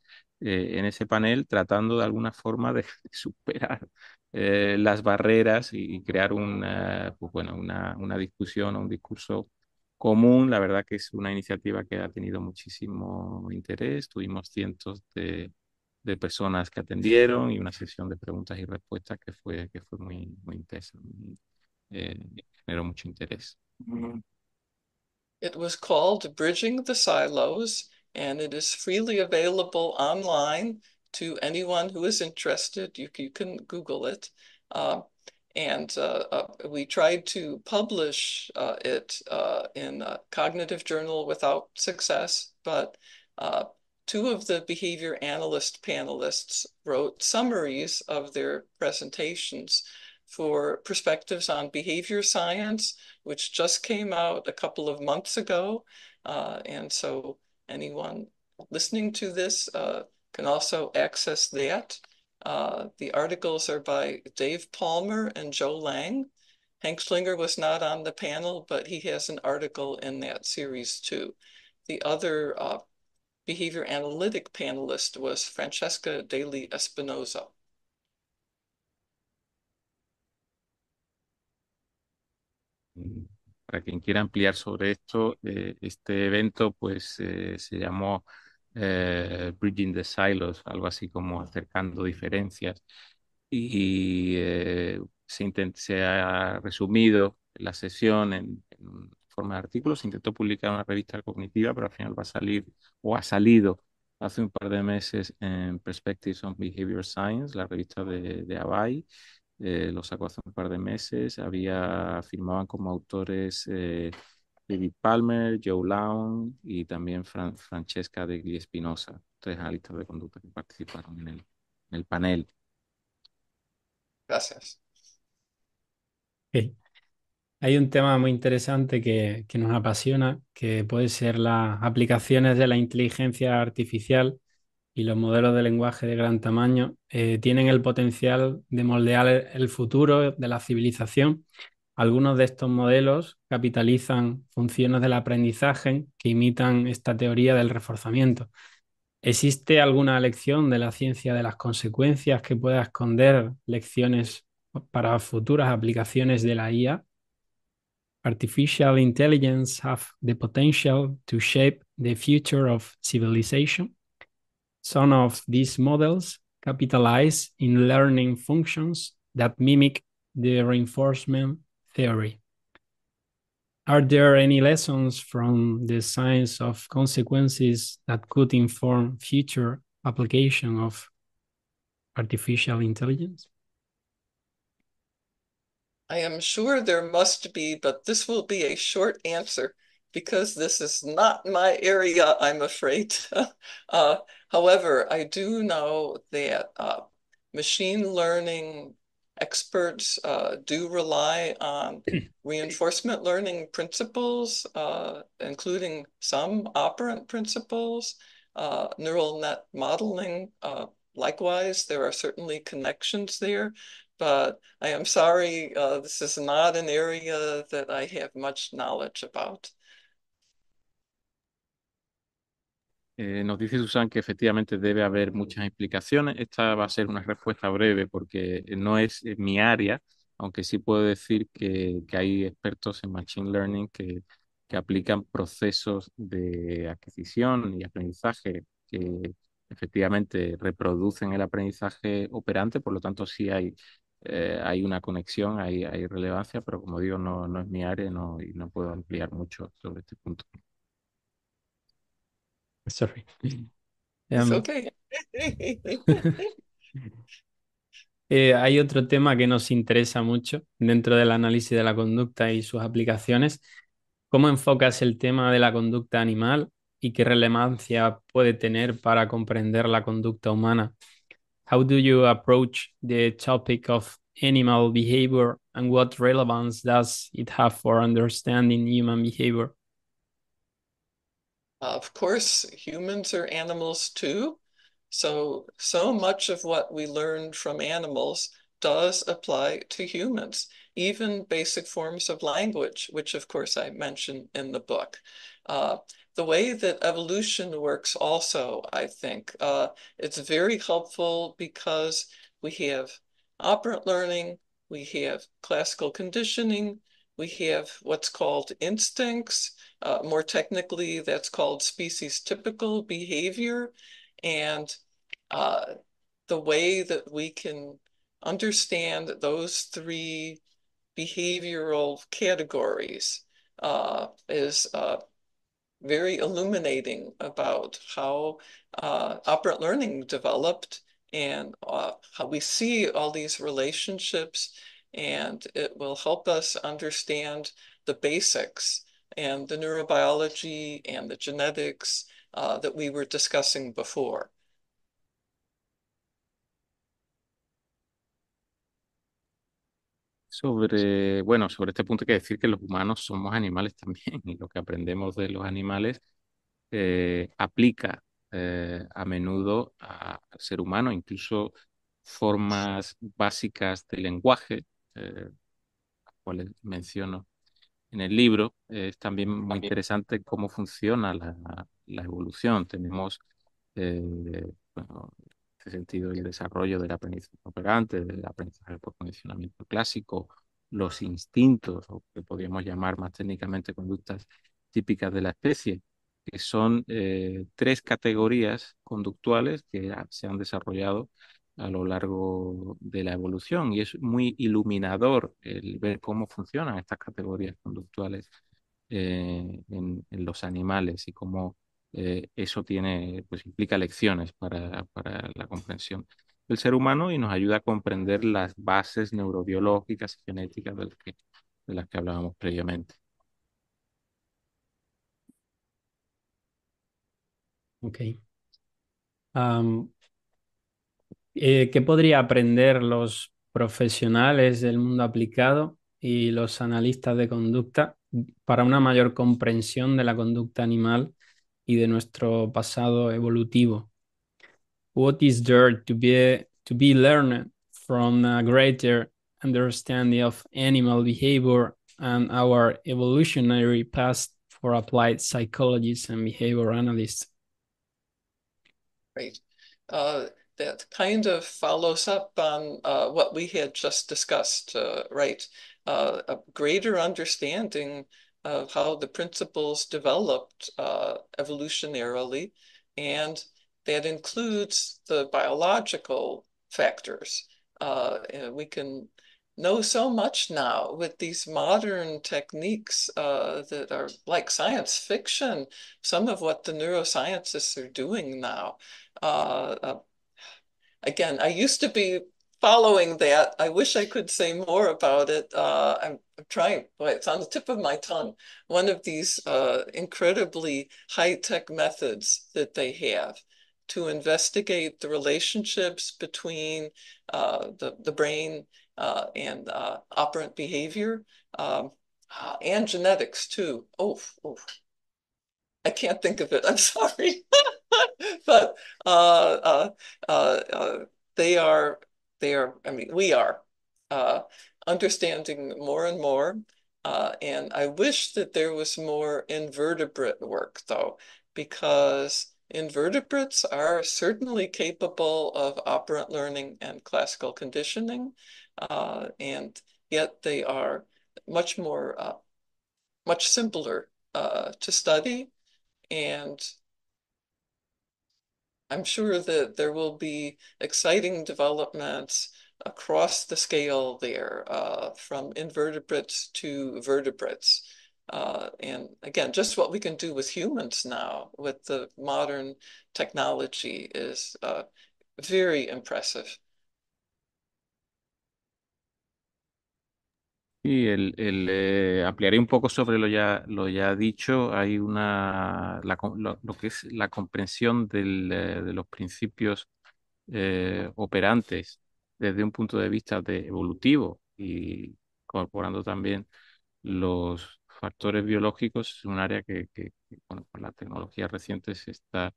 en ese panel tratando de alguna forma de superar las barreras y crear pues bueno, una discusión o un discurso común. La verdad que es una iniciativa que ha tenido muchísimo interés. Tuvimos cientos de personas que atendieron y una sesión de preguntas y respuestas que fue muy intensa, generó mucho interés. It was called Bridging the Silos, and it is freely available online to anyone who is interested. You can Google it. We tried to publish it in a cognitive journal without success, but two of the behavior analyst panelists wrote summaries of their presentations for Perspectives on Behavior Science, which just came out a couple of months ago. And so anyone listening to this can also access that. The articles are by Dave Palmer and Joe Lang. Hank Schlinger was not on the panel, but he has an article in that series too. The other behavior analytic panelist was Francesca Daly Espinoza. Para quien quiera ampliar sobre esto, este evento pues se llamó Bridging the Silos, algo así como acercando diferencias. Y se ha resumido la sesión en forma de artículos. Se intentó publicar en una revista cognitiva, pero al final va a salir, o ha salido hace un par de meses en Perspectives on Behavior Science, la revista de ABA. Lo sacó hace un par de meses. Firmaban como autores David Palmer, Joe Long y también Francesca Degli Espinosa, tres analistas de conducta que participaron en el panel. Gracias. Okay. Hay un tema muy interesante que nos apasiona, que puede ser las aplicaciones de la inteligencia artificial y los modelos de lenguaje de gran tamaño. Tienen el potencial de moldear el futuro de la civilización. Algunos de estos modelos capitalizan funciones del aprendizaje que imitan esta teoría del reforzamiento. ¿Existe alguna lección de la ciencia de las consecuencias que pueda esconder lecciones para futuras aplicaciones de la IA? Artificial intelligence have the potential to shape the future of civilization. Some of these models capitalize in learning functions that mimic the reinforcement theory. Are there any lessons from the science of consequences that could inform future application of artificial intelligence? I am sure there must be, but this will be a short answer because this is not my area, I'm afraid. However, I do know that machine learning experts do rely on reinforcement learning principles, including some operant principles, neural net modeling. Likewise, there are certainly connections there. But I am sorry, this is not an area that I have much knowledge about. Nos dice Susan que efectivamente debe haber muchas implicaciones. Esta va a ser una respuesta breve porque no es mi área, aunque sí puedo decir que hay expertos en Machine Learning que aplican procesos de adquisición y aprendizaje que efectivamente reproducen el aprendizaje operante, por lo tanto sí hay una conexión, hay relevancia, pero como digo, no es mi área y no puedo ampliar mucho sobre este punto. Sorry. It's okay. Hay otro tema que nos interesa mucho dentro del análisis de la conducta y sus aplicaciones. ¿Cómo enfocas el tema de la conducta animal y qué relevancia puede tener para comprender la conducta humana? How do you approach the topic of animal behavior and what relevance does it have for understanding human behavior? Of course, humans are animals too. So much of what we learn from animals does apply to humans, even basic forms of language, which of course I mention in the book. The way that evolution works also, I think, it's very helpful because we have operant learning, we have classical conditioning, we have what's called instincts. More technically, that's called species-typical behavior. And the way that we can understand those three behavioral categories is very illuminating about how operant learning developed and how we see all these relationships, and it will help us understand the basics and the neurobiology and the genetics that we were discussing before. Sobre este punto hay que decir que los humanos somos animales también y lo que aprendemos de los animales aplica a menudo al ser humano, incluso formas básicas de lenguaje, las cuales menciono en el libro. Es también muy interesante cómo funciona la evolución. Tenemos, bueno, en este sentido, el desarrollo del aprendizaje operante, del aprendizaje por condicionamiento clásico, los instintos, o que podríamos llamar más técnicamente conductas típicas de la especie, que son tres categorías conductuales que se han desarrollado a lo largo de la evolución, y es muy iluminador el ver cómo funcionan estas categorías conductuales en los animales y cómo eso tiene, pues implica lecciones para la comprensión del ser humano y nos ayuda a comprender las bases neurobiológicas y genéticas de las que hablábamos previamente. Ok. ¿Qué podría aprender los profesionales del mundo aplicado y los analistas de conducta para una mayor comprensión de la conducta animal y de nuestro pasado evolutivo? What is there to be learned from a greater understanding of animal behavior and our evolutionary past for applied psychologists and behavior analysts? Right. That kind of follows up on what we had just discussed, right? A greater understanding of how the principles developed evolutionarily, and that includes the biological factors. And we can know so much now with these modern techniques that are like science fiction, some of what the neuroscientists are doing now. Again, I used to be following that. I wish I could say more about it. I'm trying, boy, it's on the tip of my tongue. One of these incredibly high-tech methods that they have to investigate the relationships between the brain and operant behavior and genetics too. Oh, I can't think of it. I'm sorry. But they are, I mean, we are understanding more and more. And I wish that there was more invertebrate work, though, because invertebrates are certainly capable of operant learning and classical conditioning, and yet they are much more, much simpler to study. And I'm sure that there will be exciting developments across the scale there, from invertebrates to vertebrates. And again, just what we can do with humans now with the modern technology is very impressive. Y ampliaré un poco sobre lo ya dicho. Hay lo que es la comprensión de los principios operantes desde un punto de vista evolutivo y incorporando también los factores biológicos. Es un área bueno, con la tecnología reciente se está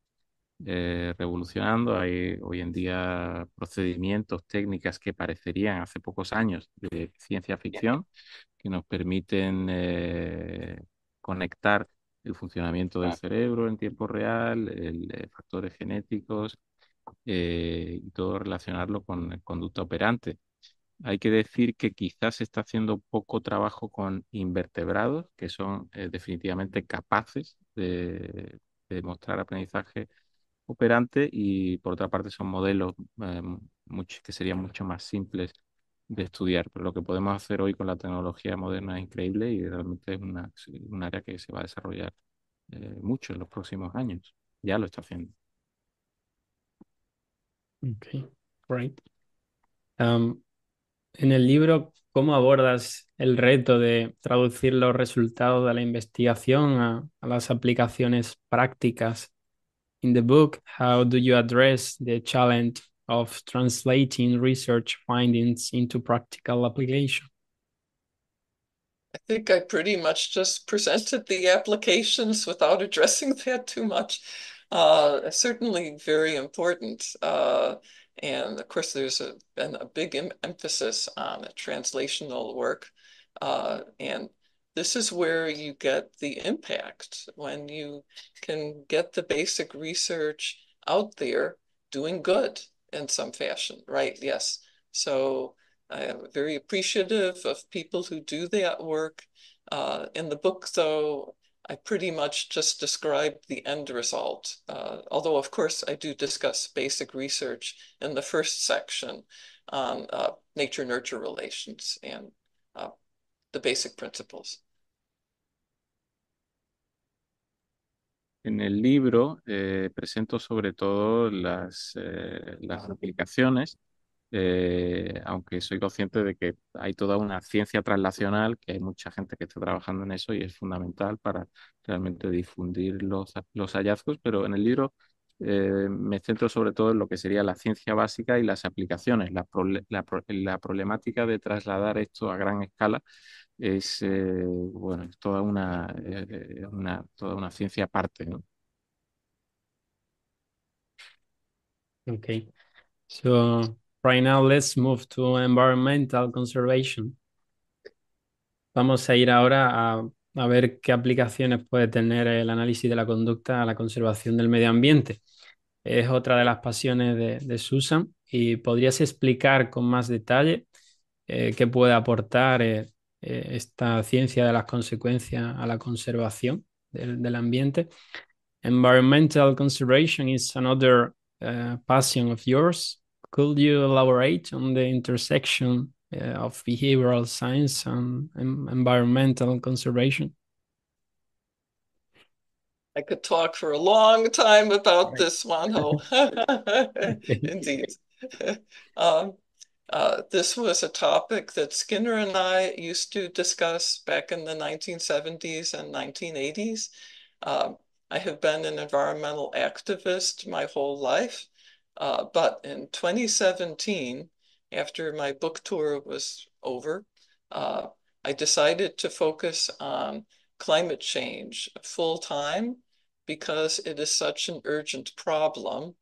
revolucionando. Hay hoy en día procedimientos, técnicas que parecerían hace pocos años de ciencia ficción, que nos permiten conectar el funcionamiento del cerebro en tiempo real, factores genéticos y todo relacionarlo con conducta operante. Hay que decir que quizás se está haciendo poco trabajo con invertebrados, que son definitivamente capaces de mostrar aprendizaje operante, y por otra parte son modelos que serían mucho más simples de estudiar. Pero lo que podemos hacer hoy con la tecnología moderna es increíble y realmente es un área que se va a desarrollar mucho en los próximos años. Ya lo está haciendo. Okay, great. En el libro, ¿cómo abordas el reto de traducir los resultados de la investigación a las aplicaciones prácticas? In the book, how do you address the challenge of translating research findings into practical application? I think I pretty much just presented the applications without addressing that too much. Certainly very important. And of course, there's been a big emphasis on translational work. And this is where you get the impact, when you can get the basic research out there doing good in some fashion, right? Yes. So I am very appreciative of people who do that work. In the book, though, I pretty much just described the end result. Although, of course, I do discuss basic research in the first section on nature-nurture relations and the basic principles. En el libro presento sobre todo las aplicaciones, aunque soy consciente de que hay toda una ciencia translacional, que hay mucha gente que está trabajando en eso y es fundamental para realmente difundir los hallazgos, pero en el libro me centro sobre todo en lo que sería la ciencia básica y las aplicaciones. La problemática de trasladar esto a gran escala es, bueno, es toda una ciencia aparte, ¿no? Okay, so right now let's move to environmental conservation. Vamos a ir ahora a ver qué aplicaciones puede tener el análisis de la conducta a la conservación del medio ambiente. Es otra de las pasiones de Susan y podrías explicar con más detalle qué puede aportar esta ciencia de las consecuencias a la conservación del ambiente. Environmental conservation is another passion of yours. Could you elaborate on the intersection of behavioral science and environmental conservation? I could talk for a long time about this, Juanjo. Okay. Indeed. This was a topic that Skinner and I used to discuss back in the 1970s and 1980s. I have been an environmental activist my whole life, but in 2017, after my book tour was over, I decided to focus on climate change full time because it is such an urgent problem.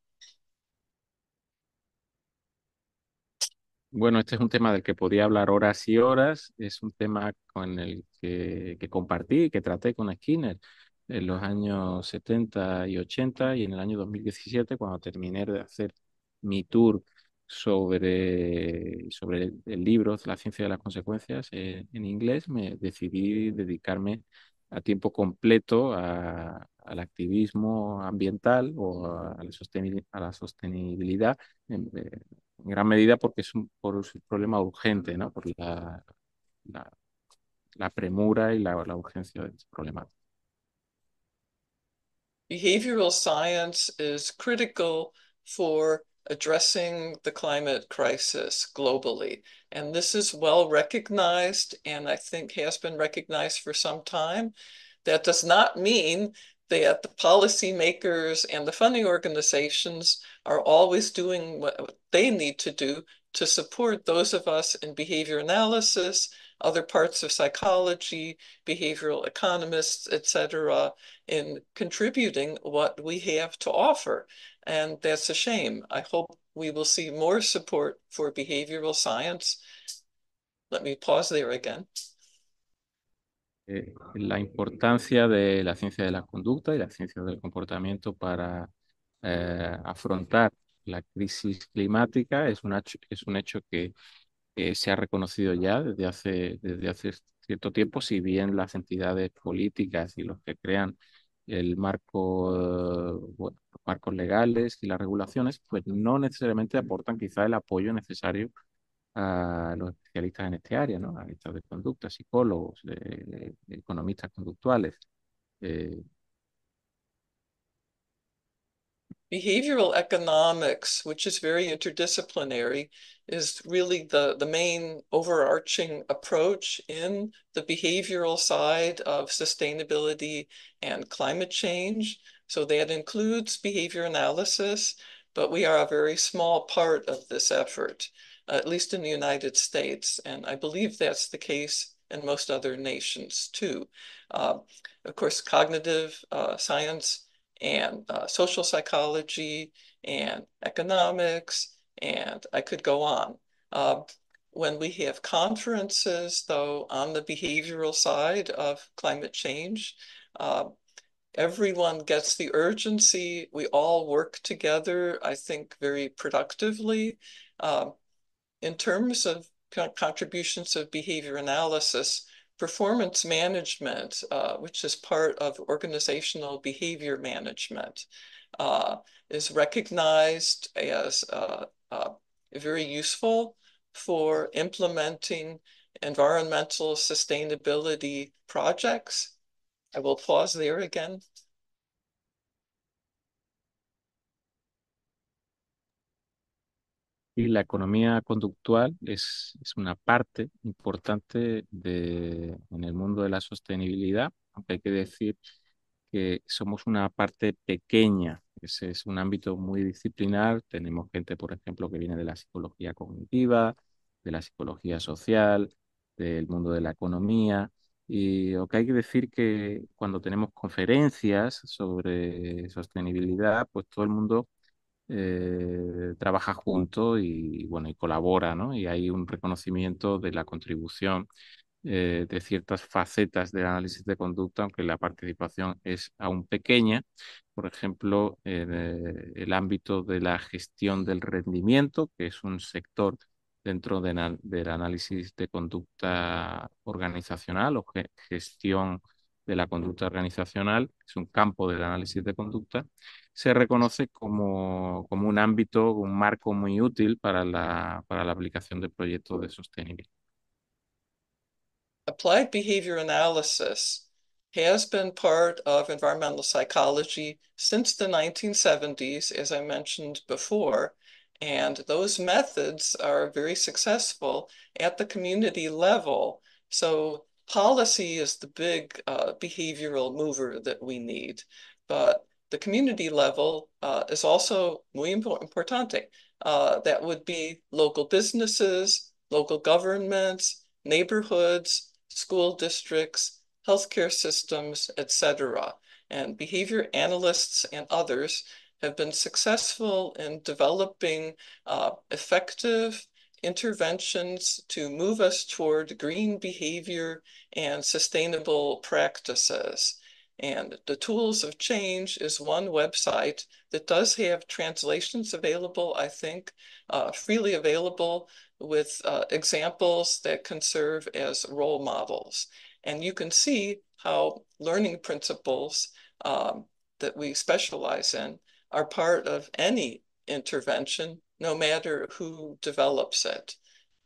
Bueno, este es un tema del que podría hablar horas y horas. Es un tema con el que compartí, que traté con Skinner en los años 70 y 80 y en el año 2017, cuando terminé de hacer mi tour sobre el libro La ciencia de las consecuencias en inglés, me decidí dedicarme a tiempo completo al activismo ambiental o a la sostenibilidad en gran medida porque es un problema urgente, ¿no? Por la, la premura y la urgencia de este problema. Behavioral science is critical for addressing the climate crisis globally. And this is well recognized, and I think has been recognized for some time. That does not mean that the policymakers and the funding organizations are always doing what they need to do to support those of us in behavior analysis, other parts of psychology, behavioral economists, etc., in contributing what we have to offer. And that's a shame. I hope we will see more support for behavioral science. Let me pause there again. La importancia de la ciencia de la conducta y la ciencia del comportamiento para afrontar la crisis climática es un hecho que se ha reconocido ya desde hace cierto tiempo, si bien las entidades políticas y los que crean el marco, bueno, los marcos legales y las regulaciones, pues no necesariamente aportan quizá el apoyo necesario a los especialistas en este área, ¿no? Analistas de conducta, psicólogos, economistas conductuales. Behavioral economics, which is very interdisciplinary, is really the main overarching approach in the behavioral side of sustainability and climate change. So that includes behavior analysis, but we are a very small part of this effort, at least in the United States. And I believe that's the case in most other nations too. Of course, cognitive science and social psychology and economics, and I could go on. When we have conferences, though, on the behavioral side of climate change, everyone gets the urgency. We all work together, I think, very productively. In terms of contributions of behavior analysis, performance management, which is part of organizational behavior management, is recognized as very useful for implementing environmental sustainability projects. I will pause there again. Y la economía conductual es una parte importante en el mundo de la sostenibilidad, aunque hay que decir que somos una parte pequeña. Ese es un ámbito muy disciplinar. Tenemos gente, por ejemplo, que viene de la psicología cognitiva, de la psicología social, del mundo de la economía. Y lo que hay que decir que cuando tenemos conferencias sobre sostenibilidad, pues todo el mundo trabaja junto y, bueno, y colabora, ¿no? Y hay un reconocimiento de la contribución de ciertas facetas del análisis de conducta, aunque la participación es aún pequeña. Por ejemplo, el ámbito de la gestión del rendimiento, que es un sector dentro del análisis de conducta organizacional o gestión de la conducta organizacional, es un campo del análisis de conducta, se reconoce como un ámbito, un marco muy útil para la aplicación de proyectos de sostenibilidad. Applied behavior analysis has been part of environmental psychology since the 1970s, as I mentioned before, and those methods are very successful at the community level. So policy is the big behavioral mover that we need, but the community level is also muy importante. That would be local businesses, local governments, neighborhoods, school districts, healthcare systems, etc. And behavior analysts and others have been successful in developing effective interventions to move us toward green behavior and sustainable practices. And the Tools of Change is one website that does have translations available, I think, freely available, with examples that can serve as role models. And you can see how learning principles that we specialize in are part of any intervention, no matter who develops it.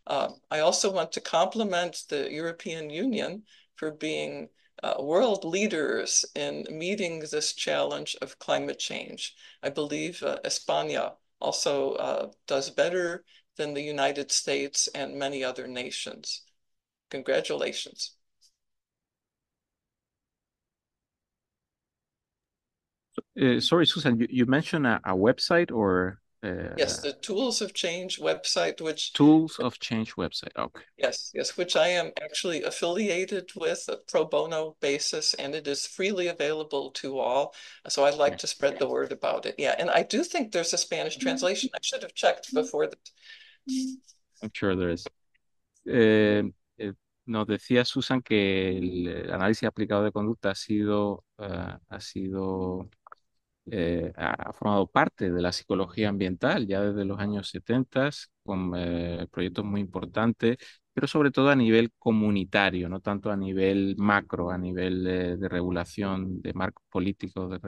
I also want to compliment the European Union for being world leaders in meeting this challenge of climate change. I believe España also does better than the United States and many other nations. Congratulations. Sorry, Susan, you mentioned a website or? Yes, the Tools of Change website, which... Tools of Change website, okay. Yes, which I am actually affiliated with a pro bono basis, and it is freely available to all. So I'd like to spread the word about it. Yeah, and I do think there's a Spanish translation. I should have checked before that. I'm sure there is. Nos decía Susan que el análisis aplicado de conducta ha formado parte de la psicología ambiental ya desde los años 70 con proyectos muy importantes, pero sobre todo a nivel comunitario, no tanto a nivel macro, a nivel de regulación, de marcos políticos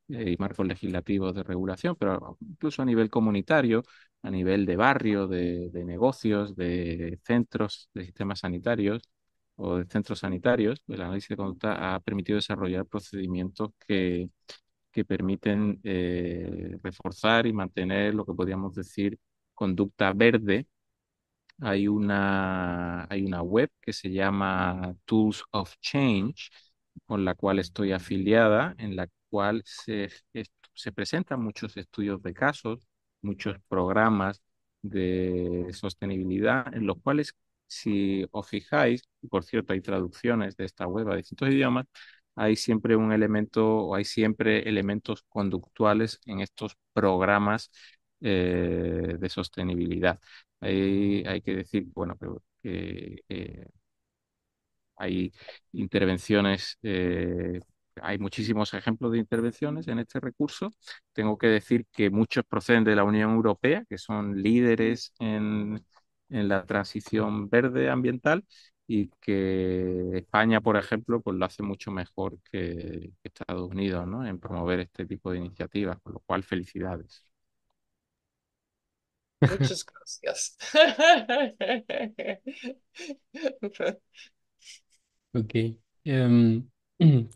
y marcos legislativos de regulación, pero incluso a nivel comunitario, a nivel de barrio, de negocios, de centros, de sistemas sanitarios o de centros sanitarios. El análisis de conducta ha permitido desarrollar procedimientos que que permiten reforzar y mantener lo que podríamos decir conducta verde. Hay una web que se llama Tools of Change, con la cual estoy afiliada, en la cual se presentan muchos estudios de casos, muchos programas de sostenibilidad, en los cuales, si os fijáis, y por cierto hay traducciones de esta web a distintos idiomas, hay siempre un elemento o hay siempre elementos conductuales en estos programas de sostenibilidad. Hay que decir, bueno, que hay intervenciones, hay muchísimos ejemplos de intervenciones en este recurso. Tengo que decir que muchos proceden de la Unión Europea, que son líderes en la transición verde ambiental, y que España, por ejemplo, pues lo hace mucho mejor que Estados Unidos, ¿no? En promover este tipo de iniciativas, con lo cual felicidades. Muchas gracias. Ok. Em,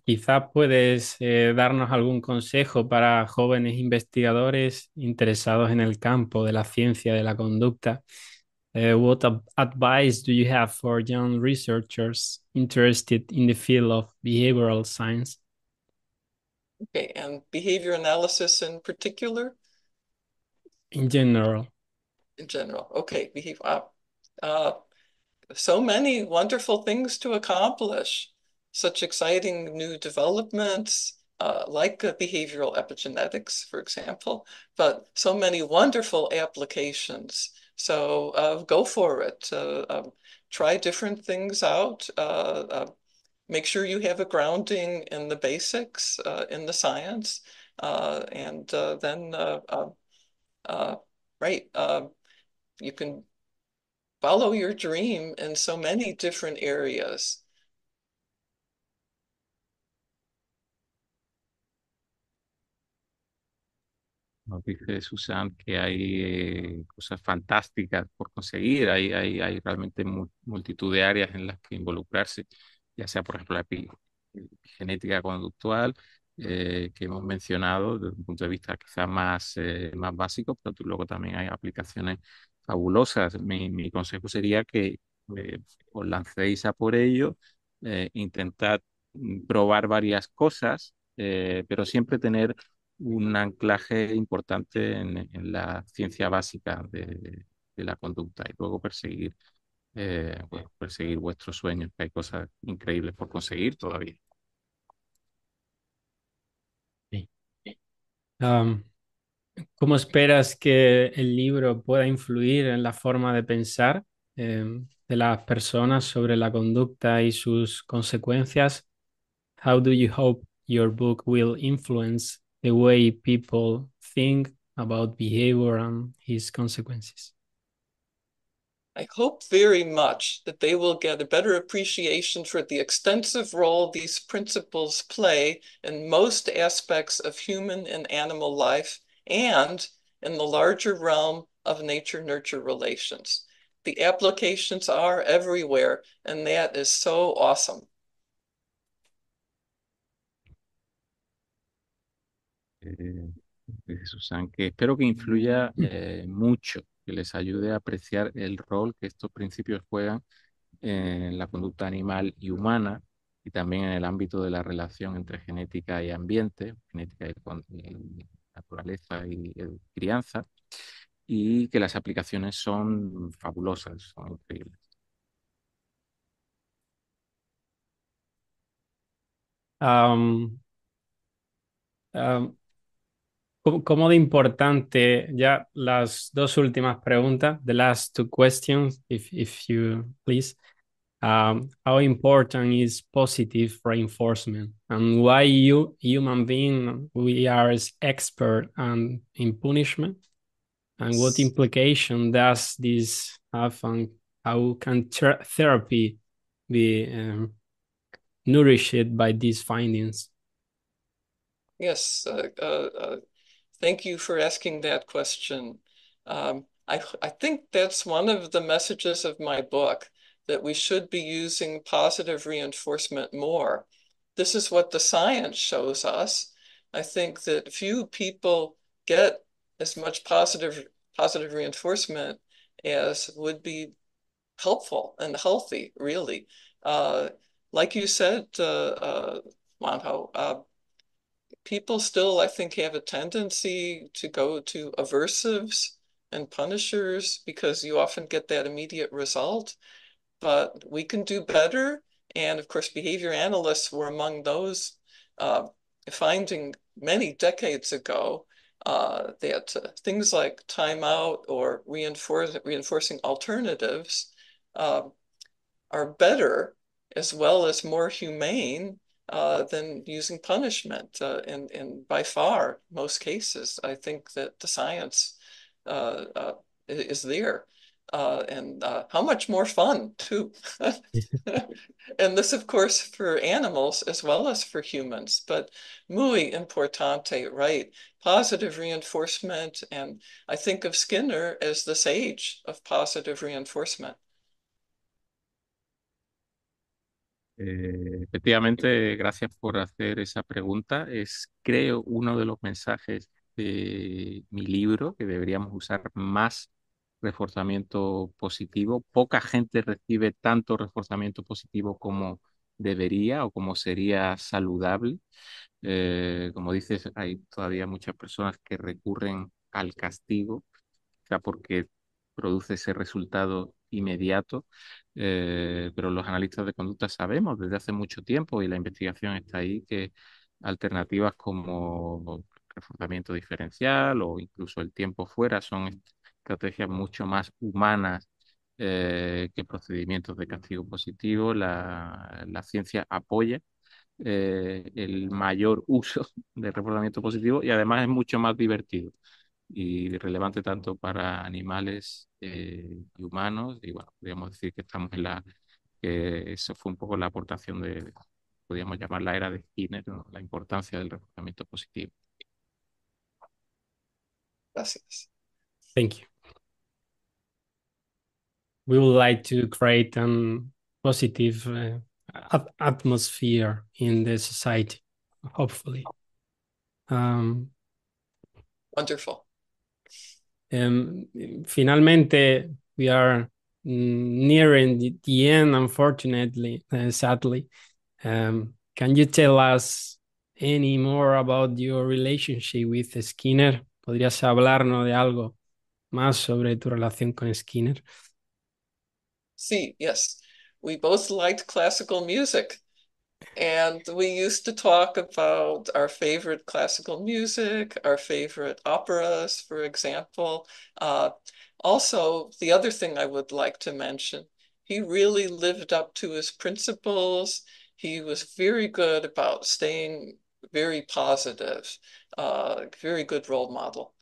Quizá puedes darnos algún consejo para jóvenes investigadores interesados en el campo de la ciencia de la conducta. What advice do you have for young researchers interested in the field of behavioral science? Okay, and behavior analysis in particular? In general. In general. Okay, so many wonderful things to accomplish, such exciting new developments, like behavioral epigenetics, for example, but so many wonderful applications. So go for it. Try different things out. Make sure you have a grounding in the basics, in the science, and then, right, you can follow your dream in so many different areas. Nos dice Susan que hay cosas fantásticas por conseguir, hay realmente multitud de áreas en las que involucrarse, ya sea, por ejemplo, la genética conductual, que hemos mencionado desde un punto de vista quizás más básico, pero luego también hay aplicaciones fabulosas. Mi consejo sería que os lancéis a por ello, intentad probar varias cosas, pero siempre tener un anclaje importante en la ciencia básica de la conducta, y luego perseguir vuestros sueños, que hay cosas increíbles por conseguir todavía. Sí. ¿Cómo esperas que el libro pueda influir en la forma de pensar de las personas sobre la conducta y sus consecuencias? How do you hope your book will influence the way people think about behavior and its consequences? I hope very much that they will get a better appreciation for the extensive role these principles play in most aspects of human and animal life and in the larger realm of nature-nurture relations. The applications are everywhere, and that is so awesome. Dice Susan, que espero que influya mucho, que les ayude a apreciar el rol que estos principios juegan en la conducta animal y humana, y también en el ámbito de la relación entre genética y ambiente, genética y naturaleza y crianza, y que las aplicaciones son fabulosas, son increíbles. Um, um, ¿Cómo de importante, ya las dos últimas preguntas, the last two questions, if you please, how important is positive reinforcement, and why human being, we are expert in punishment, and what implication does this have, and how can therapy be nourished by these findings? Yes, thank you for asking that question. I think that's one of the messages of my book, that we should be using positive reinforcement more. This is what the science shows us, I think that few people get as much positive reinforcement as would be helpful and healthy, really. Like you said, Juanjo, people still, I think, have a tendency to go to aversives and punishers because you often get that immediate result. But we can do better. And of course, behavior analysts were among those finding many decades ago that things like timeout or reinforcing alternatives are better as well as more humane than using punishment. And by far, most cases, I think that the science is there. And how much more fun, too. And this, of course, for animals as well as for humans, but muy importante, right? Positive reinforcement. And I think of Skinner as the sage of positive reinforcement. Efectivamente, gracias por hacer esa pregunta. Es, creo, uno de los mensajes de mi libro, que deberíamos usar más reforzamiento positivo. Poca gente recibe tanto reforzamiento positivo como debería o como sería saludable. Como dices, hay todavía muchas personas que recurren al castigo, sea porque produce ese resultado inmediato, pero los analistas de conducta sabemos desde hace mucho tiempo, y la investigación está ahí, que alternativas como reforzamiento diferencial o incluso el tiempo fuera son estrategias mucho más humanas que procedimientos de castigo positivo. La ciencia apoya el mayor uso del reforzamiento positivo, y además es mucho más divertido y relevante tanto para animales y humanos. Y bueno, podríamos decir que estamos en que eso fue un poco la aportación podríamos llamar la era de Skinner, ¿no? La importancia del reforzamiento positivo. Gracias. Thank you. We would like to create a positive atmosphere in the society, hopefully. Wonderful. Finalmente, we are nearing the end, unfortunately, sadly. Can you tell us any more about your relationship with Skinner? ¿Podrías hablarnos de algo más sobre tu relación con Skinner? Sí, yes. We both liked classical music. And we used to talk about our favorite classical music, our favorite operas, for example. Also, the other thing I would like to mention, he really lived up to his principles. He was very good about staying very positive, very good role model.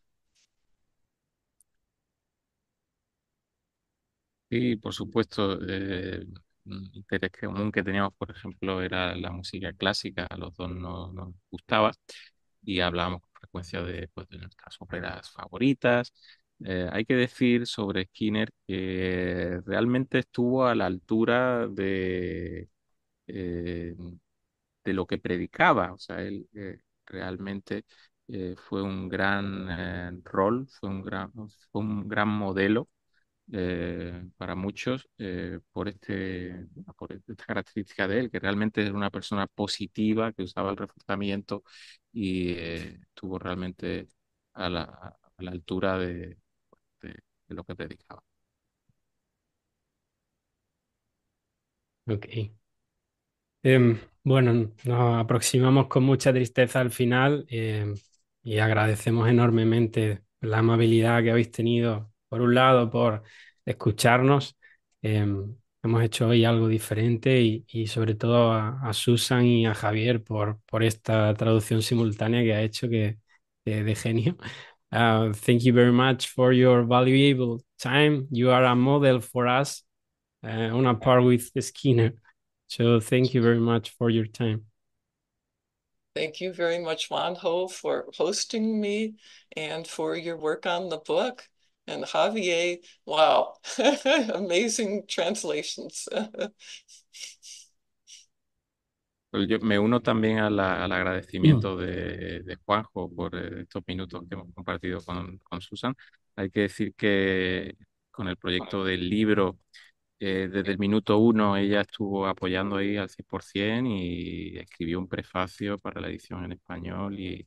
Sí, por supuesto, un interés común que teníamos, por ejemplo, era la música clásica. A los dos nos gustaba y hablábamos con frecuencia pues, de nuestras óperas favoritas. Hay que decir sobre Skinner que realmente estuvo a la altura de lo que predicaba. O sea, él realmente fue un gran rol, fue un gran modelo para muchos por esta característica de él, que realmente era una persona positiva, que usaba el reforzamiento y estuvo realmente a la altura de lo que predicaba. Ok. Bueno, nos aproximamos con mucha tristeza al final y agradecemos enormemente la amabilidad que habéis tenido, por un lado, por escucharnos. Hemos hecho hoy algo diferente y sobre todo a Susan y a Javier por esta traducción simultánea que ha hecho que de genio. Thank you very much for your valuable time. You are a model for us on a par with Skinner. So thank you very much for your time. Thank you very much, Juanjo, for hosting me and for your work on the book. And Javier, wow, amazing translations. Pero yo me uno también al agradecimiento de Juanjo por estos minutos que hemos compartido con Susan. Hay que decir que con el proyecto del libro, desde el minuto uno ella estuvo apoyando ahí al 100% y escribió un prefacio para la edición en español y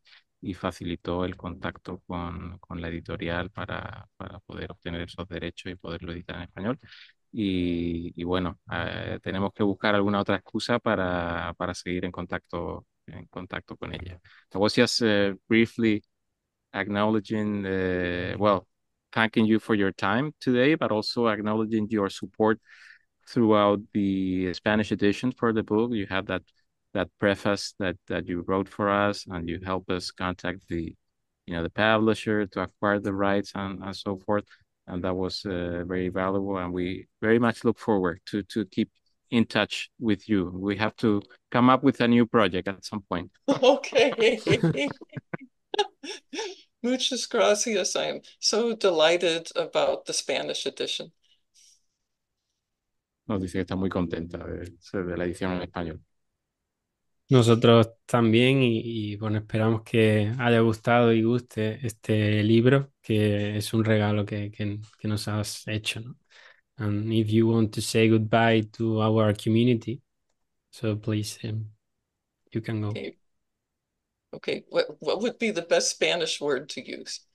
facilitó el contacto con la editorial para poder obtener esos derechos y poderlo editar en español. Y bueno, tenemos que buscar alguna otra excusa para seguir en contacto con ella. I was just briefly acknowledging, thanking you for your time today, but also acknowledging your support throughout the Spanish edition for the book. You have that preface that you wrote for us, and you help us contact the publisher to acquire the rights and so forth. And that was very valuable, and we very much look forward to keep in touch with you. We have to come up with a new project at some point. Okay. Muchas gracias. I'm so delighted about the Spanish edition. Nos dice que está muy contenta de la edición en español. Nosotros también y bueno, esperamos que haya gustado y guste este libro, que es un regalo que nos has hecho, ¿no? And if you want to say goodbye to our community, so please, you can go. Okay. What would be the best Spanish word to use?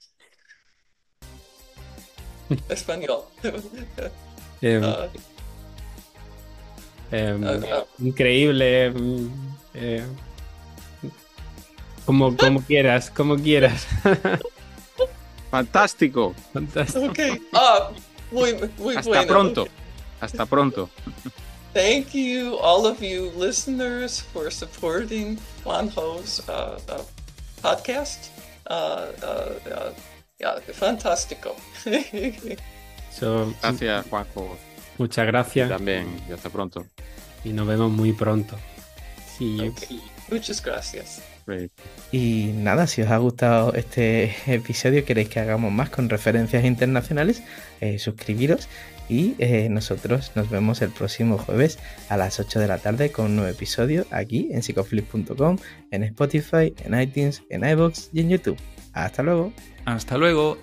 Español. Increíble. Como quieras, como quieras. Fantástico. Fantástico. Okay. Muy Hasta bueno. pronto. Okay. Hasta pronto. Thank you, all of you listeners, for supporting Juanjo's podcast. Yeah, fantástico. Gracias, Juanjo. Muchas gracias. Y también, y hasta pronto. Y nos vemos muy pronto. See you. Okay. Muchas gracias. Great. Y nada, si os ha gustado este episodio, queréis que hagamos más con referencias internacionales, suscribiros y nosotros nos vemos el próximo jueves a las 8 de la tarde con un nuevo episodio aquí en psicoflix.com, en Spotify, en iTunes, en iVoox y en YouTube. Hasta luego. Hasta luego.